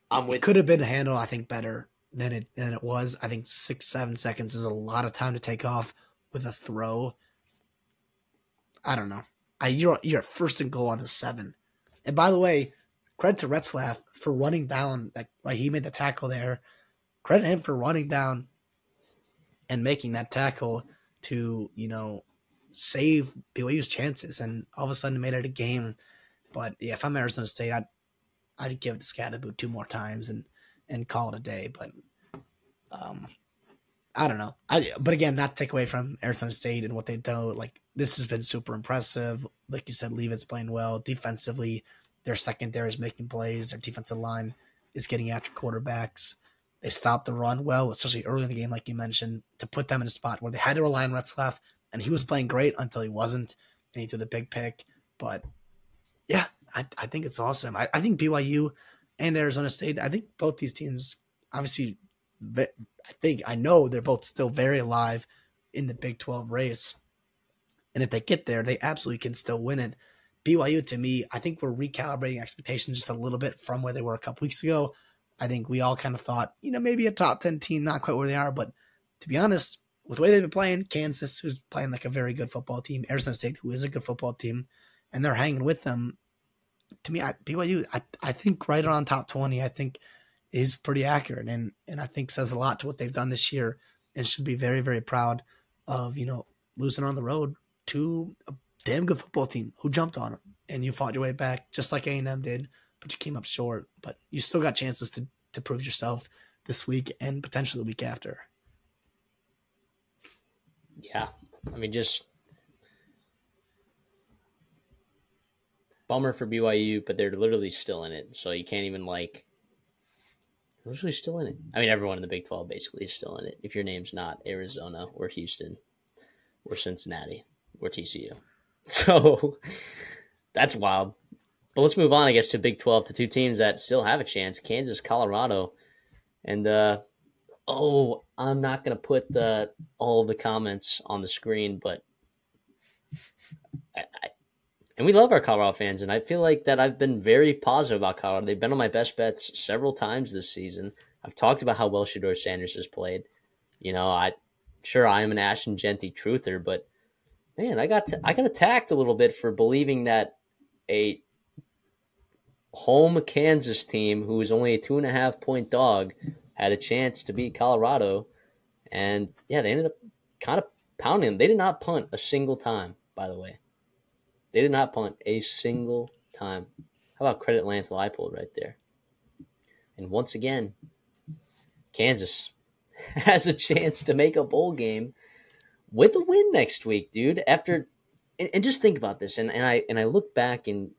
I'm with. It could have been handled, I think, better than it was. I think 6-7 seconds is a lot of time to take off with a throw. I don't know. You're at 1st and goal on the 7. And by the way, credit to Retzlaff for running down. He made the tackle there. Credit him for running down and making that tackle to save BYU's chances, and all of a sudden made it a game. But yeah, if I'm Arizona State, I'd give it to Scatterboot 2 more times and call it a day. But um, I don't know. But again, not to take away from Arizona State and what they do. Like, this has been super impressive. Like you said, Leavitt's playing well defensively. Their secondary is making plays. Their defensive line is getting after quarterbacks. They stopped the run well, especially early in the game, like you mentioned, to put them in a spot where they had to rely on Retzlaff, and he was playing great until he wasn't, and he threw the big pick. But yeah, I think it's awesome. I think BYU and Arizona State, I think both these teams, obviously, I know they're both still very alive in the Big 12 race. And if they get there, they absolutely can still win it. BYU, to me, I think we're recalibrating expectations just a little bit from where they were a couple weeks ago. I think we all kind of thought, maybe a top 10 team, not quite where they are. But to be honest, with the way they've been playing, Kansas, who's playing like a very good football team, Arizona State, who is a good football team, and they're hanging with them. To me, BYU, I think right around top 20, I think is pretty accurate. And I think says a lot to what they've done this year and should be very, very proud of, losing on the road to a damn good football team who jumped on them. And you fought your way back just like A&M did, but you came up short. But you still got chances to prove yourself this week and potentially the week after. Yeah. I mean, just bummer for BYU, but they're literally still in it. So you can't even literally still in it. I mean, everyone in the Big 12 basically is still in it. If your name's not Arizona or Houston or Cincinnati or TCU. So that's wild. But let's move on, I guess, to Big 12, to two teams that still have a chance, Kansas, Colorado. And, I'm not going to put all of the comments on the screen, but and we love our Colorado fans, and I feel like that I've been very positive about Colorado. They've been on my best bets several times this season. I've talked about how well Shedeur Sanders has played. I am an Ashton Genty truther, but man, I got attacked a little bit for believing that a home Kansas team who was only a 2.5 point dog had a chance to beat Colorado. And yeah, they ended up kind of pounding them. They did not punt a single time, by the way. They did not punt a single time. How about credit Lance Leipold right there? And once again, Kansas has a chance to make a bowl game with a win next week, dude. And just think about this. And I look back, and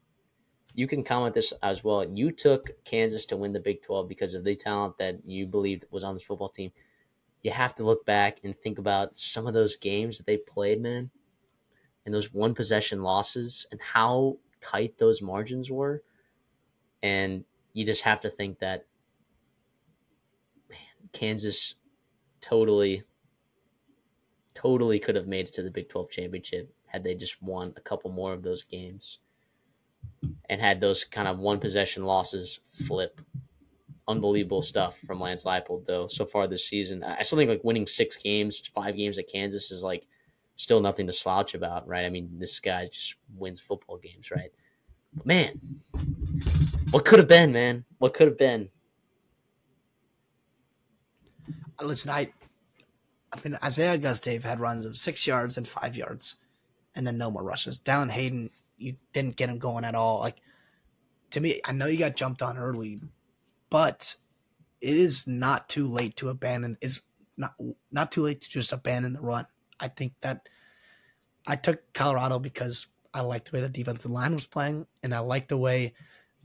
you can comment this as well. You took Kansas to win the Big 12 because of the talent that you believed was on this football team. You have to look back and think about some of those games that they played, man, and those one possession losses and how tight those margins were. And you just have to think that, man, Kansas totally could have made it to the Big 12 championship had they just won a couple more of those games and had those kind of one possession losses flip. Unbelievable stuff from Lance Leipold, though, so far this season. I still think winning 5 games at Kansas is still nothing to slouch about, right? I mean, this guy just wins football games, right? But man, what could have been, man? What could have been? Listen, Isaiah Augustave had runs of 6 yards and 5 yards, and then no more rushes. Dallin Hayden, you didn't get him going at all. To me, I know you got jumped on early, but it is not too late to abandon. It's not too late to just abandon the run. I think that I took Colorado because I liked the way the defensive line was playing, and I liked the way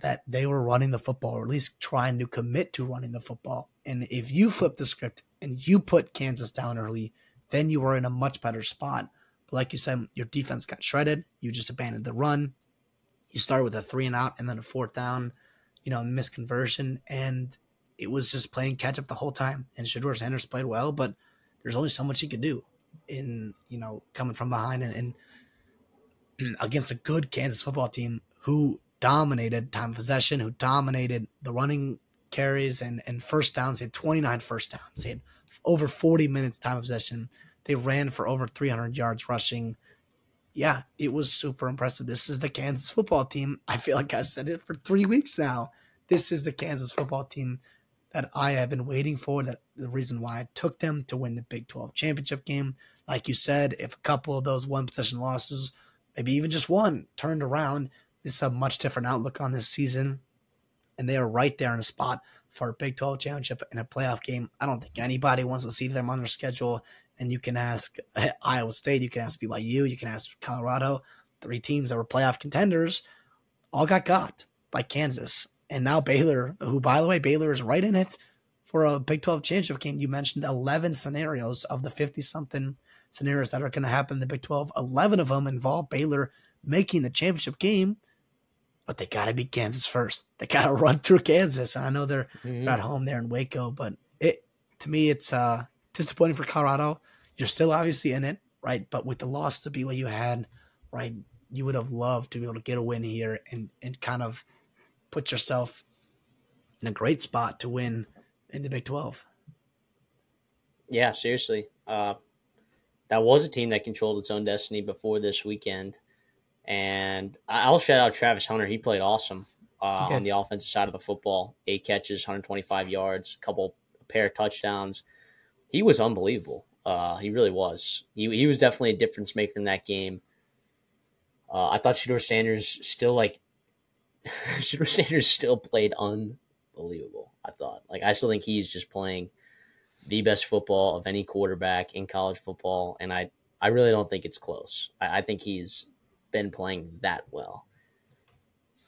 that they were running the football, or at least trying to commit to running the football. And if you flip the script and you put Kansas down early, then you were in a much better spot. But like you said, your defense got shredded. You just abandoned the run. You started with a 3-and-out and then a 4th down, missed conversion. And it was just playing catch up the whole time. And Shedeur Sanders played well, but there's only so much he could do in, coming from behind and against a good Kansas football team who dominated time of possession, who dominated the running carries and first downs. They had 29 first downs. They had over 40 minutes time of possession. They ran for over 300 yards rushing. Yeah, it was super impressive. This is the Kansas football team. I feel like I've said it for 3 weeks now. This is the Kansas football team that I have been waiting for. That the reason why I took them to win the Big 12 championship game. Like you said, if a couple of those one possession losses, maybe even just one, turned around, this is a much different outlook on this season, and they are right there in a spot for a Big 12 championship and a playoff game. I don't think anybody wants to see them on their schedule. And you can ask Iowa State, you can ask BYU, you can ask Colorado, 3 teams that were playoff contenders, all got by Kansas. And now Baylor, who, by the way, Baylor is right in it for a Big 12 championship game. You mentioned 11 scenarios of the 50-something scenarios that are going to happen in the Big 12. 11 of them involve Baylor making the championship game, but they got to beat Kansas first. They got to run through Kansas. And I know they're at home there in Waco, but to me, it's disappointing for Colorado. You're still obviously in it, right? But with the loss to BYU had, right, you would have loved to be able to get a win here and kind of put yourself in a great spot to win in the Big 12. Yeah, seriously. That was a team that controlled its own destiny before this weekend. And I'll shout out Travis Hunter. He played awesome on the offensive side of the football. 8 catches, 125 yards, a pair of touchdowns. He was unbelievable. He really was. He was definitely a difference maker in that game. I thought Shedeur Sanders still played unbelievable. I thought. I still think he's just playing the best football of any quarterback in college football, and I really don't think it's close. I think he's been playing that well.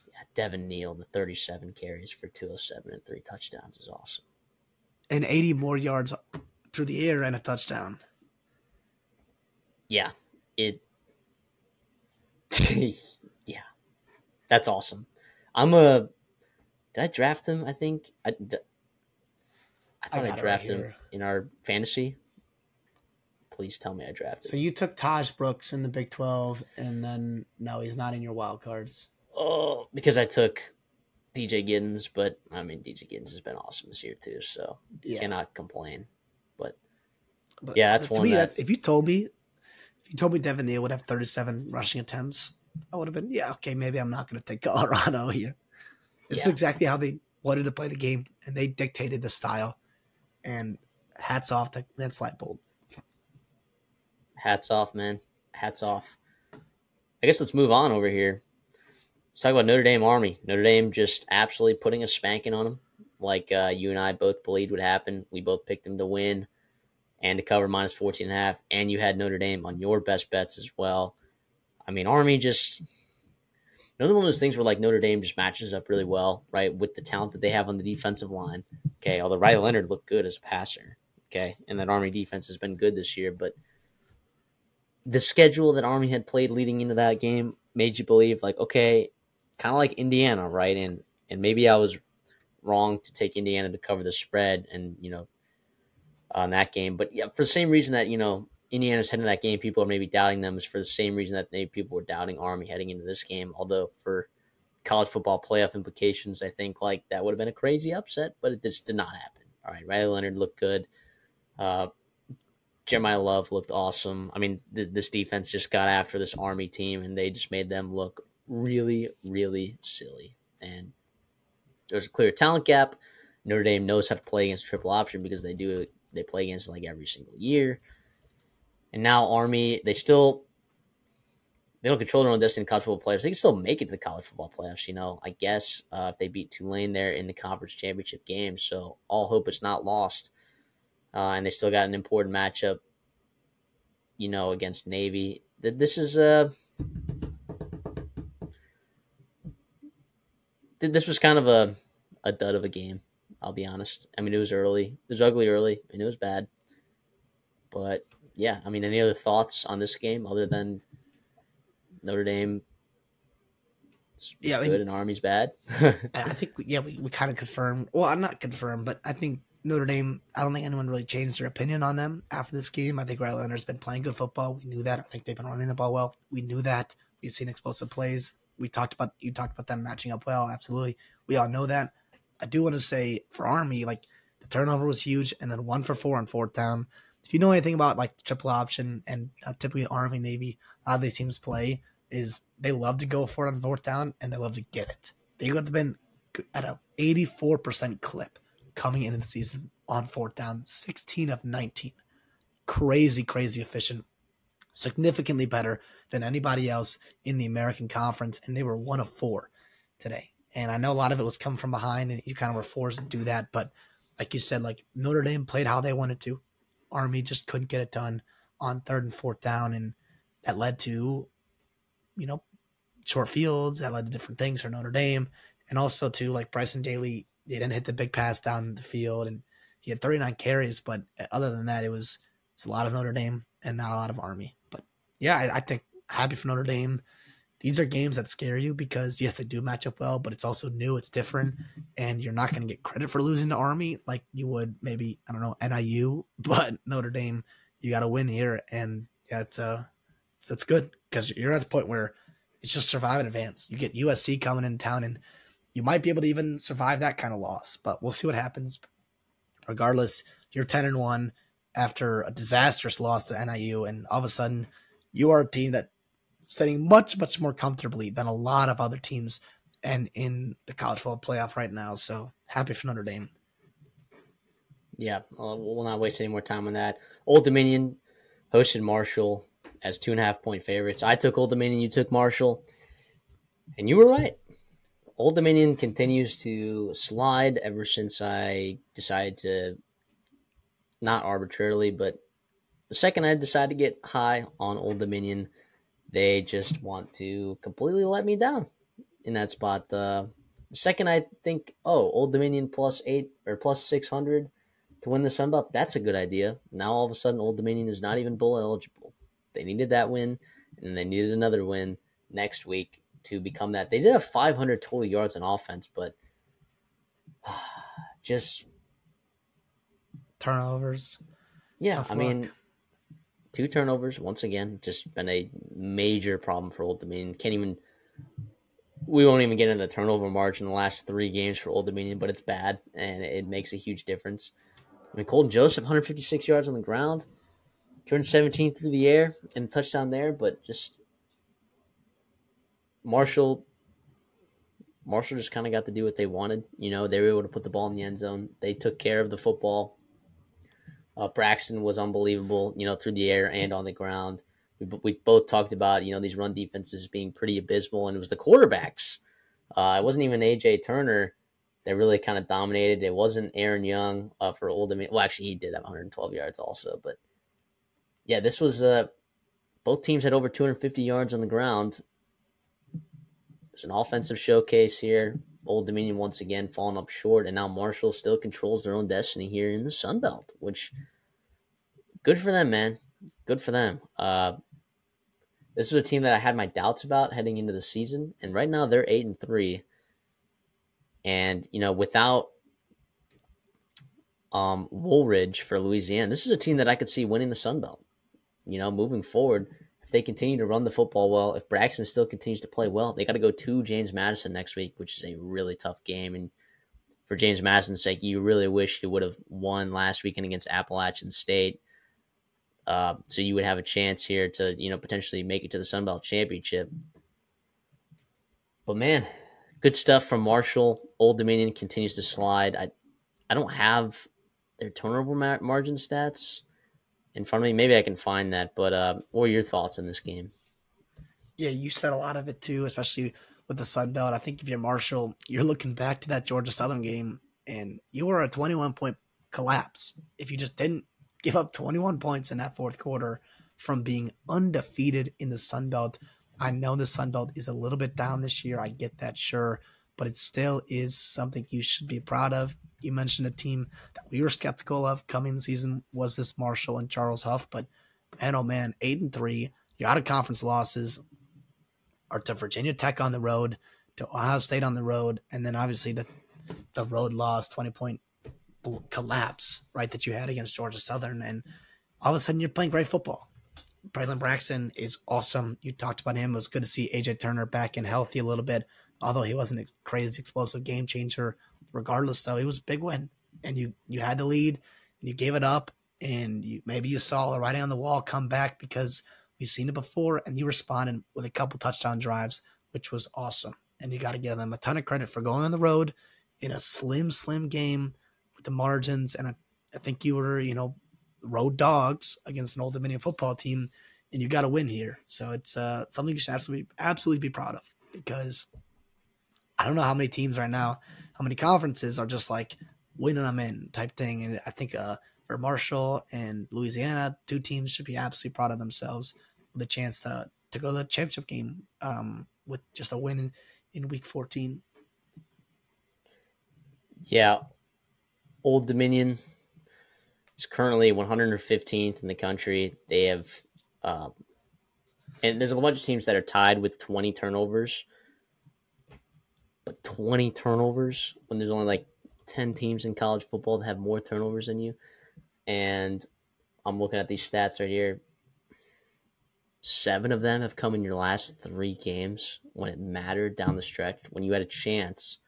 Yeah, Devin Neal, the 37 carries for 207 and 3 touchdowns is awesome. And 80 more yards through the air and a touchdown. Yeah, yeah, that's awesome. Did I draft him? I think I thought I drafted him in our fantasy. Please tell me I drafted him. So you took Taj Brooks in the Big 12, and then no, he's not in your wild cards. Oh, because I took DJ Giddens, but I mean DJ Giddens has been awesome this year too, so cannot complain. But yeah, that's one. If you told me Devin Neal would have 37 rushing attempts, I would have been, okay, maybe I'm not going to take Colorado here. This is exactly how they wanted to play the game, and they dictated the style. And hats off to Lance Leipold. Hats off, man. Hats off. I guess let's move on over here. Let's talk about Notre Dame Army. Notre Dame just absolutely putting a spanking on them, like you and I both believed would happen. We both picked them to win and to cover minus 14.5, and you had Notre Dame on your best bets as well. I mean, Army just another one of those things where Notre Dame just matches up really well, right, with the talent that they have on the defensive line. Okay, although Riley Leonard looked good as a passer, okay, and that Army defense has been good this year, but the schedule that Army had played leading into that game made you believe, okay, kind of like Indiana, right, and maybe I was wrong to take Indiana to cover the spread and, on that game, but yeah, for the same reason that, Indiana's heading to that game, people are maybe doubting them is for the same reason that maybe people were doubting Army heading into this game. Although for college football playoff implications, I think that would have been a crazy upset, but it just did not happen. All right, Riley Leonard looked good. Jeremiah Love looked awesome. I mean, this defense just got after this Army team, and they just made them look really, really silly. And there's a clear talent gap. Notre Dame knows how to play against triple option because they play against every single year. And now Army, they don't control their own destiny in college football playoffs. They can still make it to the college football playoffs, I guess, if they beat Tulane there in the conference championship game. So all hope is not lost. And they still got an important matchup, against Navy. This was kind of a dud of a game, I'll be honest. I mean, it was early. It was ugly early, and it was bad. But yeah, I mean, any other thoughts on this game other than Notre Dame is good and Army's bad? I think, we kind of confirmed. Well, I'm not confirmed, but I think Notre Dame, I don't think anyone really changed their opinion on them after this game. I think Riley Leonard's been playing good football. We knew that. I think they've been running the ball well. We knew that. We've seen explosive plays. You talked about them matching up well. Absolutely. We all know that. I do want to say for Army, the turnover was huge, and then 1 for 4 on fourth down. If you know anything about triple option and typically Army, Navy, a lot of these teams play is they love to go for it on fourth down and they love to get it. They could have been at an 84% clip coming into the season on fourth down, 16 of 19. Crazy, crazy efficient. significantly better than anybody else in the American Conference, and they were 1 of 4 today. And I know a lot of it was come from behind, and you kind of were forced to do that. But like you said, like Notre Dame played how they wanted to. Army just couldn't get it done on 3rd and 4th down, and that led to, you know, short fields. That led to different things for Notre Dame, and also to like Bryson Daly, they didn't hit the big pass down the field, and he had 39 carries. But other than that, it's a lot of Notre Dame and not a lot of Army. But yeah, I think happy for Notre Dame. These are games that scare you because, yes, they do match up well, but it's also new, it's different, and you're not going to get credit for losing to Army like you would maybe, I don't know, NIU, but Notre Dame, you got to win here, and yeah, it's good because you're at the point where it's just survive and advance. You get USC coming in town, and you might be able to even survive that kind of loss, but we'll see what happens. Regardless, you're 10-1 after a disastrous loss to NIU, and all of a sudden, you are a team that sitting much, much more comfortably than a lot of other teams and in the college football playoff right now. So happy for Notre Dame. Yeah, we'll not waste any more time on that. Old Dominion hosted Marshall as 2.5-point favorites. I took Old Dominion, you took Marshall, and you were right. Old Dominion continues to slide ever since I decided to, not arbitrarily, but the second I decided to get high on Old Dominion, they just want to completely let me down in that spot. The second I think, Old Dominion +8 or +600 to win the Sun Belt, that's a good idea. Now all of a sudden, Old Dominion is not even bowl eligible. They needed that win, and they needed another win next week to become that. They did have 500 total yards on offense, but just turnovers. Yeah, I mean, 2 turnovers, once again, just been a major problem for Old Dominion. We won't even get into the turnover margin in the last 3 games for Old Dominion, but it's bad, and it makes a huge difference. I mean, Colton Joseph, 156 yards on the ground, 217 through the air, and a touchdown there, but just Marshall just kind of got to do what they wanted. They were able to put the ball in the end zone. They took care of the football. Braxton was unbelievable, through the air and on the ground. We both talked about, these run defenses being pretty abysmal, and it was the quarterbacks. It wasn't even A.J. Turner that really kind of dominated. It wasn't Aaron Young for Old Dominion. Well, actually, he did have 112 yards also. But, yeah, this was both teams had over 250 yards on the ground. There's an offensive showcase here. Old Dominion once again falling up short, and now Marshall still controls their own destiny here in the Sun Belt, which good for them, man. Good for them. This is a team that I had my doubts about heading into the season, and right now they're 8-3. And without Woolridge for Louisiana, this is a team that I could see winning the Sun Belt. Moving forward, if they continue to run the football well, if Braxton still continues to play well, they got to go to James Madison next week, which is a really tough game. And for James Madison's sake, you really wish you would have won last weekend against Appalachian State. So you would have a chance here to, potentially make it to the Sun Belt Championship. But man, good stuff from Marshall. Old Dominion continues to slide. I don't have their turnover margin stats in front of me. Maybe I can find that. But what are your thoughts on this game? Yeah, you said a lot of it too, especially with the Sun Belt. I think if you're Marshall, you're looking back to that Georgia Southern game, and you were a 21-point collapse if you just didn't give up 21 points in that fourth quarter from being undefeated in the Sun Belt. I know the Sun Belt is a little bit down this year. I get that, sure, but it still is something you should be proud of. You mentioned a team that we were skeptical of coming the season was this Marshall and Charles Huff, but man, oh man, 8-3. You're out of conference losses are to Virginia Tech on the road, to Ohio State on the road, and then obviously the road loss, 20-point collapse, right, that you had against Georgia Southern, and all of a sudden you're playing great football. Braylon Braxton is awesome. You talked about him. It was good to see A.J. Turner back and healthy a little bit, although he wasn't a crazy explosive game changer. Regardless, though, it was a big win, and you had the lead, and you gave it up, and maybe you saw the writing on the wall come back because we've seen it before, and you responded with a couple touchdown drives, which was awesome. And you got to give them a ton of credit for going on the road in a slim game with the margins, and I think you were, road dogs against an Old Dominion football team. and you got to win here. So it's something you should absolutely be proud of, because I don't know how many teams right now, how many conferences are just like winning them in type thing. And I think for Marshall and Louisiana, two teams should be absolutely proud of themselves with a chance to go to the championship game with just a win in week 14. Yeah, Old Dominion is currently 115th in the country. They have, and there's a bunch of teams that are tied with 20 turnovers. But 20 turnovers when there's only like 10 teams in college football that have more turnovers than you. And I'm looking at these stats right here. 7 of them have come in your last 3 games when it mattered down the stretch, when you had a chance.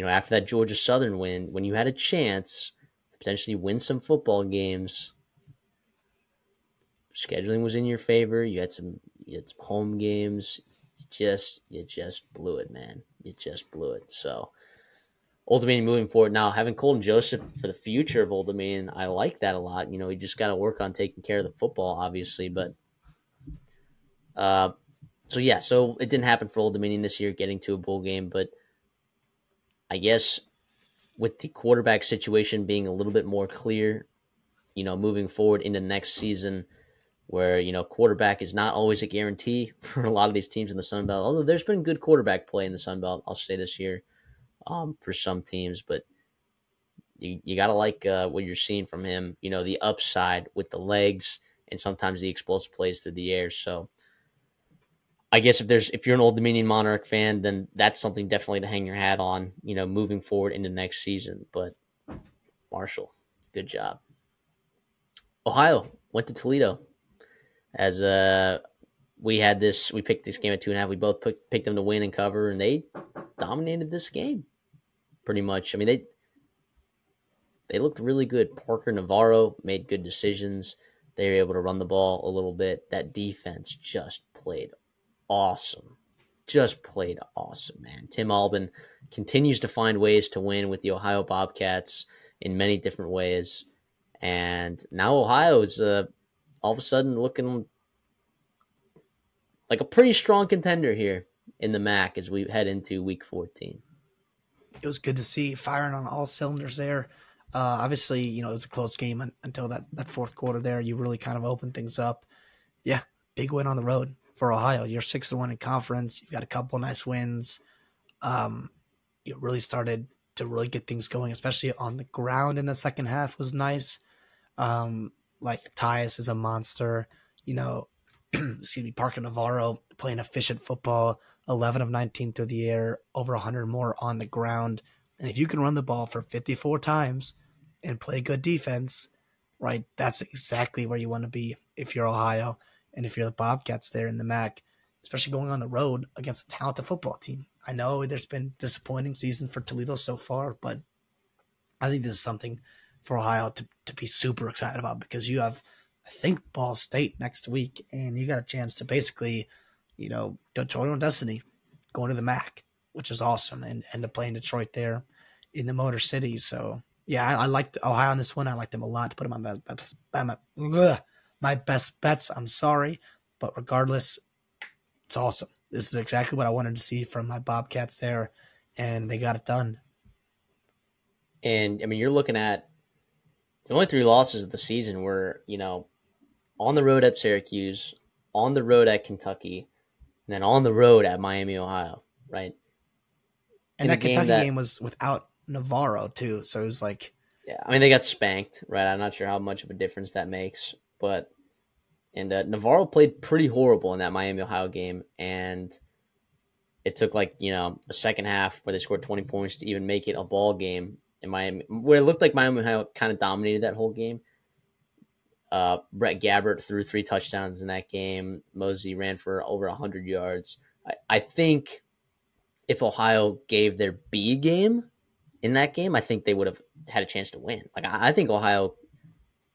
After that Georgia Southern win, when you had a chance to potentially win some football games, scheduling was in your favor. You had some home games. You just blew it, man. You just blew it. So Old Dominion moving forward now, having Colton Joseph for the future of Old Dominion, I like that a lot. You just got to work on taking care of the football, obviously, but so it didn't happen for Old Dominion this year, getting to a bowl game, but I guess with the quarterback situation being a little bit more clear, moving forward into next season, where quarterback is not always a guarantee for a lot of these teams in the Sun Belt. Although there's been good quarterback play in the Sun Belt, I'll say this year, for some teams, but you got to like what you're seeing from him, the upside with the legs and sometimes the explosive plays through the air. So I guess if you're an Old Dominion Monarch fan, then that's something definitely to hang your hat on, moving forward into next season. But Marshall, good job. Ohio went to Toledo as we picked this game at 2.5. We both picked them to win and cover, and they dominated this game pretty much. I mean, they looked really good. Parker Navarro made good decisions. They were able to run the ball a little bit. That defense just played awesome. Man. Tim Albin continues to find ways to win with the Ohio Bobcats in many different ways. And now Ohio is all of a sudden looking like a pretty strong contender here in the MAC as we head into week 14. It was good to see firing on all cylinders there. Obviously, it was a close game until that fourth quarter there. You really kind of opened things up. Yeah, big win on the road for Ohio. You're 6-1 in conference. You've got a couple nice wins. You really started to really get things going, especially on the ground in the second half was nice. Like Tyus is a monster. Excuse me, Parker Navarro playing efficient football, 11 of 19 through the air, over 100 more on the ground. And if you can run the ball for 54 times and play good defense, right, that's exactly where you want to be if you're Ohio and if you're the Bobcats there in the MAC, especially going on the road against a talented football team. I know there's been disappointing season for Toledo so far, but I think this is something for Ohio to be super excited about, because you have, I think, Ball State next week, and you got a chance to basically, control your own destiny going to the MAC, which is awesome, and to play in Detroit there in the Motor City. So, yeah, I liked Ohio on this one. I liked them a lot to put them on my best bets. I'm sorry, but regardless, it's awesome. This is exactly what I wanted to see from my Bobcats there, and they got it done. And, I mean, you're looking at the only 3 losses of the season were, on the road at Syracuse, on the road at Kentucky, and then on the road at Miami, Ohio, right? And that Kentucky game was without Navarro, too, so it was like... Yeah, I mean, they got spanked, right? I'm not sure how much of a difference that makes, but... And Navarro played pretty horrible in that Miami, Ohio game, and it took a second half where they scored 20 points to even make it a ball game in Miami, where it looked like Miami, Ohio kind of dominated that whole game. Brett Gabbert threw 3 touchdowns in that game. Mosey ran for over 100 yards. I think if Ohio gave their B game in that game, I think they would have had a chance to win. I think Ohio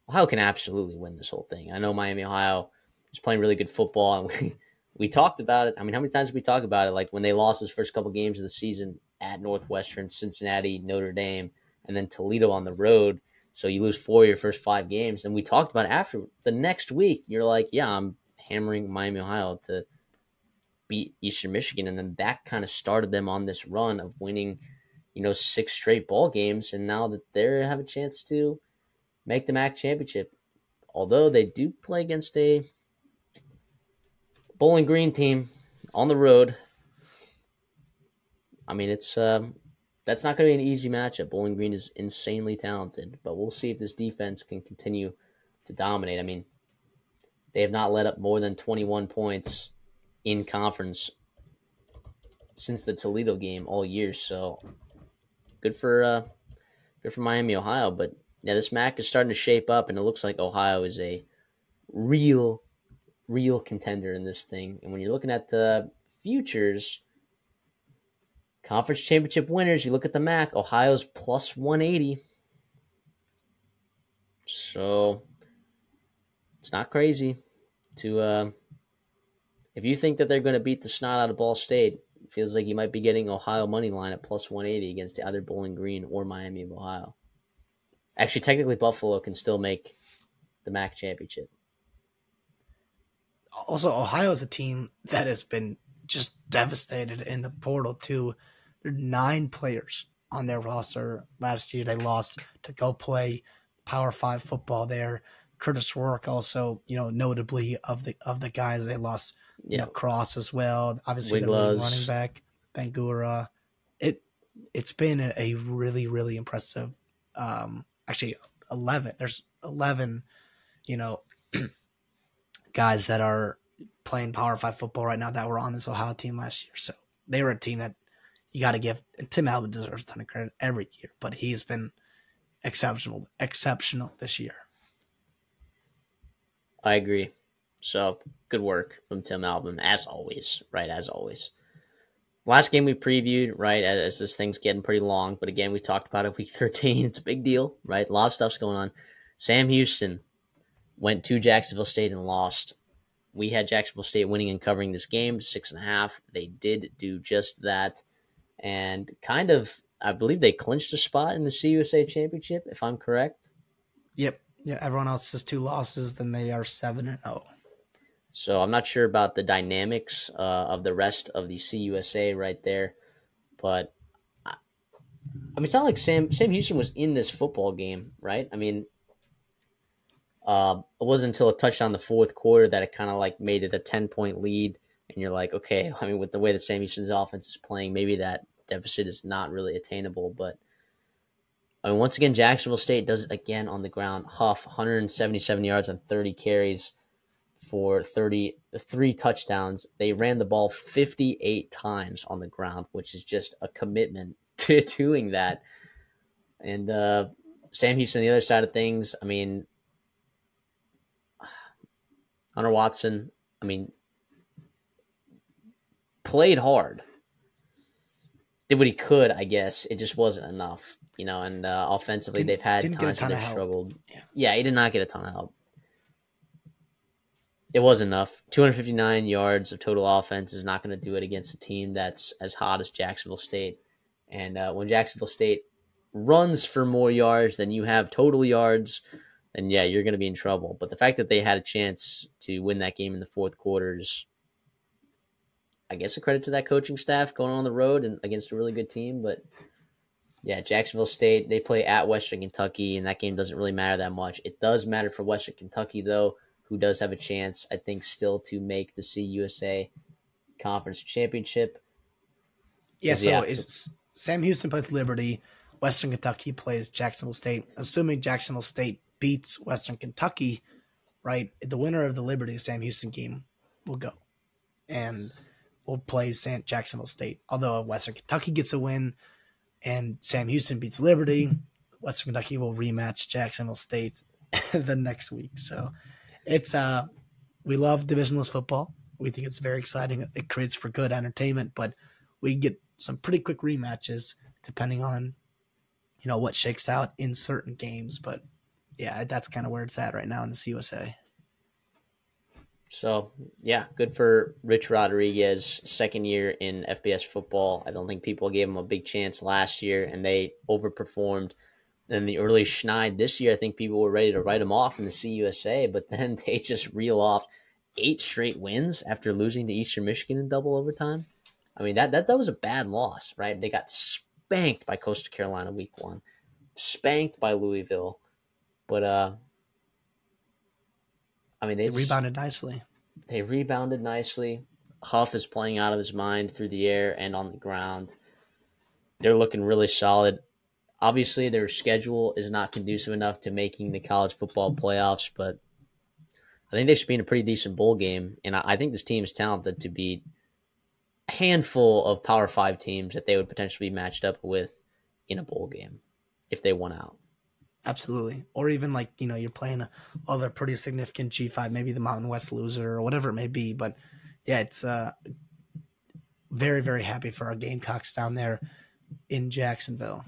can absolutely win this whole thing. I know Miami, Ohio is playing really good football, and we talked about it. I mean, how many times did we talk about it? Like when they lost those first couple games of the season at Northwestern, Cincinnati, Notre Dame, and then Toledo on the road. So you lose 4 of your first 5 games. And we talked about it after the next week. You're like, yeah, I'm hammering Miami, Ohio to beat Eastern Michigan. And then that kind of started them on this run of winning, 6 straight ball games. And now that they have a chance to make the MAC championship, although they do play against a Bowling Green team on the road. I mean, it's that's not going to be an easy matchup. Bowling Green is insanely talented, but we'll see if this defense can continue to dominate. I mean, they have not let up more than 21 points in conference since the Toledo game all year. So good for Miami, Ohio. But yeah, this MAC is starting to shape up, and it looks like Ohio is a real contender in this thing. And when you're looking at the futures, conference championship winners, you look at the MAC, Ohio's plus 180. So it's not crazy to if you think that they're going to beat the snot out of Ball State, it feels like you might be getting Ohio money line at plus 180 against either Bowling Green or Miami of Ohio. Actually, technically, Buffalo can still make the MAC championship. Also, Ohio is a team that has been just devastated in the portal too. There are 9 players on their roster. Last year, they lost to go play Power 5 football there. Curtis Rourke also, notably of the guys they lost, Cross as well. Obviously, the leading running back, Bangura. It's been a really, really impressive. Actually, 11. There's 11, guys that are playing Power 5 football right now that were on this Ohio team last year. So they were a team that you got to give. And Tim Alvin deserves a ton of credit every year, but he's been exceptional this year. I agree. So good work from Tim Alvin, as always, right? As always. Last game we previewed, right, as this thing's getting pretty long, but again, we talked about it week 13. It's a big deal, right? A lot of stuff's going on. Sam Houston went to Jacksonville State and lost. We had Jacksonville State winning and covering this game, 6.5. They did do just that. And kind of, I believe they clinched a spot in the CUSA championship, if I'm correct. Yep. Yeah, everyone else has 2 losses, then they are 7-0. So I'm not sure about the dynamics of the rest of the CUSA right there. But, I mean, it's not like Sam Houston was in this football game, right? I mean, it wasn't until a touchdown in the fourth quarter that it kind of like made it a 10-point lead. And you're like, okay, I mean, with the way that Sam Houston's offense is playing, maybe that deficit is not really attainable. But, I mean, once again, Jacksonville State does it again on the ground. Huff, 177 yards on 30 carries for 33 touchdowns. They ran the ball 58 times on the ground, which is just a commitment to doing that. And Sam Houston, the other side of things, I mean, Hunter Watson, I mean, played hard. Did what he could, I guess. It just wasn't enough, and offensively they've had times where they've struggled. Yeah, he did not get a ton of help. It was enough. 259 yards of total offense is not going to do it against a team that's as hot as Jacksonville State. And when Jacksonville State runs for more yards than you have total yards, then yeah, you're going to be in trouble. But the fact that they had a chance to win that game in the fourth quarter is, I guess, a credit to that coaching staff going on the road and against a really good team. But yeah, Jacksonville State, they play at Western Kentucky, and that game doesn't really matter that much. It does matter for Western Kentucky, though, who does have a chance, I think, still to make the CUSA Conference Championship. Yeah, so it's Sam Houston plays Liberty. Western Kentucky plays Jacksonville State. Assuming Jacksonville State beats Western Kentucky, right, the winner of the Liberty Sam Houston game will go. And we'll play Jacksonville State. Although Western Kentucky gets a win and Sam Houston beats Liberty, Western Kentucky will rematch Jacksonville State the next week. So it's we love divisionless football. We think it's very exciting. It creates for good entertainment, but we get some pretty quick rematches depending on what shakes out in certain games. But yeah, that's kind of where it's at right now in the CUSA. So, yeah, good for Rich Rodriguez, second year in FBS football. I don't think people gave him a big chance last year, and they overperformed. And the early Schneid this year, I think people were ready to write him off in the CUSA, but then they just reel off 8 straight wins after losing to Eastern Michigan in double overtime. I mean, that was a bad loss, right? They got spanked by Coastal Carolina week 1, spanked by Louisville. But I mean, They rebounded nicely. they rebounded nicely. Huff is playing out of his mind through the air and on the ground. They're looking really solid. Obviously, their schedule is not conducive enough to making the college football playoffs, but I think they should be in a pretty decent bowl game. And I think this team is talented to beat a handful of Power 5 teams that they would potentially be matched up with in a bowl game if they won out. Absolutely. Or even like, you're playing other pretty significant G5, maybe the Mountain West loser or whatever it may be. But yeah, it's very, very happy for our Gamecocks down there in Jacksonville.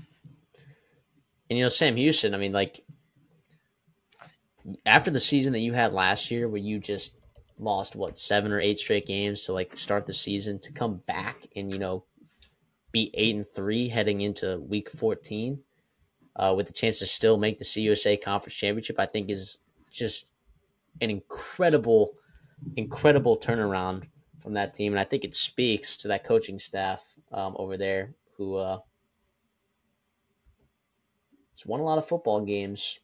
And, Sam Houston, I mean, like, after the season that you had last year where you just lost, 7 or 8 straight games to, like, start the season, to come back and, be 8-3 heading into week 14 with the chance to still make the CUSA Conference Championship, I think is just an incredible turnaround from that team. And I think it speaks to that coaching staff over there who has won a lot of football games.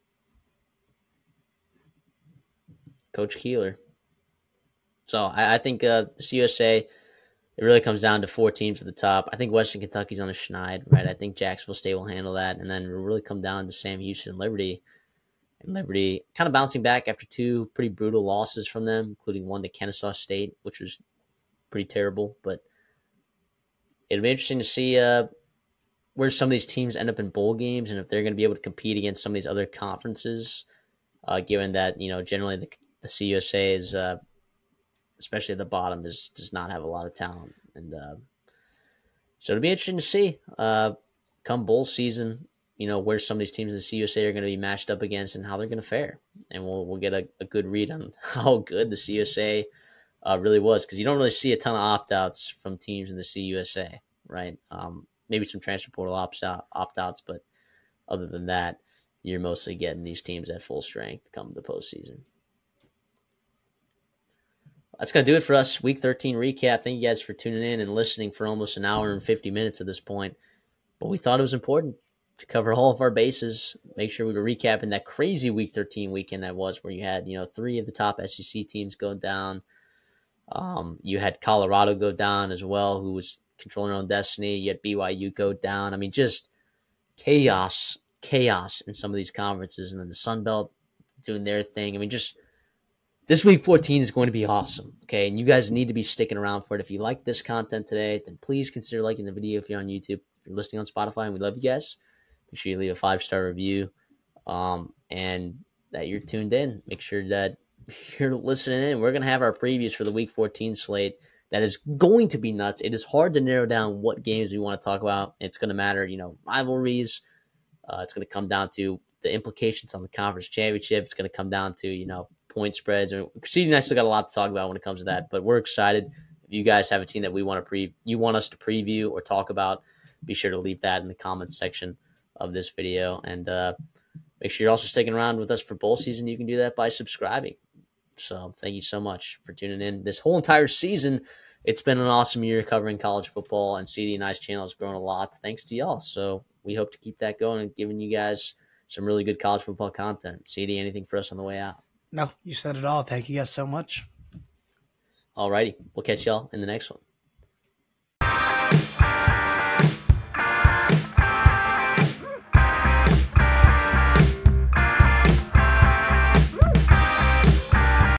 Coach Keeler. So I think the CUSA, it really comes down to 4 teams at the top. I think Western Kentucky's on a schneid, right? I think Jacksonville State will handle that. And then it'll really come down to Sam Houston and Liberty. And Liberty kind of bouncing back after 2 pretty brutal losses from them, including one to Kennesaw State, which was pretty terrible. But it'll be interesting to see where some of these teams end up in bowl games and if they're going to be able to compete against some of these other conferences, given that, generally the CUSA is, especially at the bottom, does not have a lot of talent. And so it'll be interesting to see come bowl season, where some of these teams in the CUSA are going to be matched up against and how they're going to fare. And we'll get a good read on how good the CUSA really was, because you don't really see a ton of opt-outs from teams in the CUSA, right? Maybe some transfer portal opt-outs, but other than that, you're mostly getting these teams at full strength come the postseason. That's going to do it for us. Week 13 recap. Thank you guys for tuning in and listening for almost an hour and 50 minutes at this point. But we thought it was important to cover all of our bases, make sure we were recapping that crazy Week 13 weekend that was, where you had, 3 of the top SEC teams go down. You had Colorado go down as well, who was controlling their own destiny. You had BYU go down. I mean, just chaos in some of these conferences. And then the Sun Belt doing their thing. I mean, just this week 14 is going to be awesome, okay? And you guys need to be sticking around for it. If you like this content today, then please consider liking the video if you're on YouTube. If you're listening on Spotify, and we love you guys, make sure you leave a 5-star review and that you're tuned in. Make sure that you're listening in. We're going to have our previews for the Week 14 slate. That is going to be nuts. It is hard to narrow down what games we want to talk about. It's going to matter, rivalries. It's going to come down to the implications on the conference championship. It's going to come down to, point spreads. I mean, CD and I still got a lot to talk about when it comes to that, but we're excited. If you guys have a team that you want us to preview or talk about, be sure to leave that in the comments section of this video. And make sure you're also sticking around with us for bowl season. You can do that by subscribing. So thank you so much for tuning in this whole entire season. It's been an awesome year covering college football, and CD and I's channel has grown a lot thanks to y'all. So we hope to keep that going and giving you guys some really good college football content. CD, anything for us on the way out? No, you said it all. Thank you guys so much. All righty. We'll catch y'all in the next one.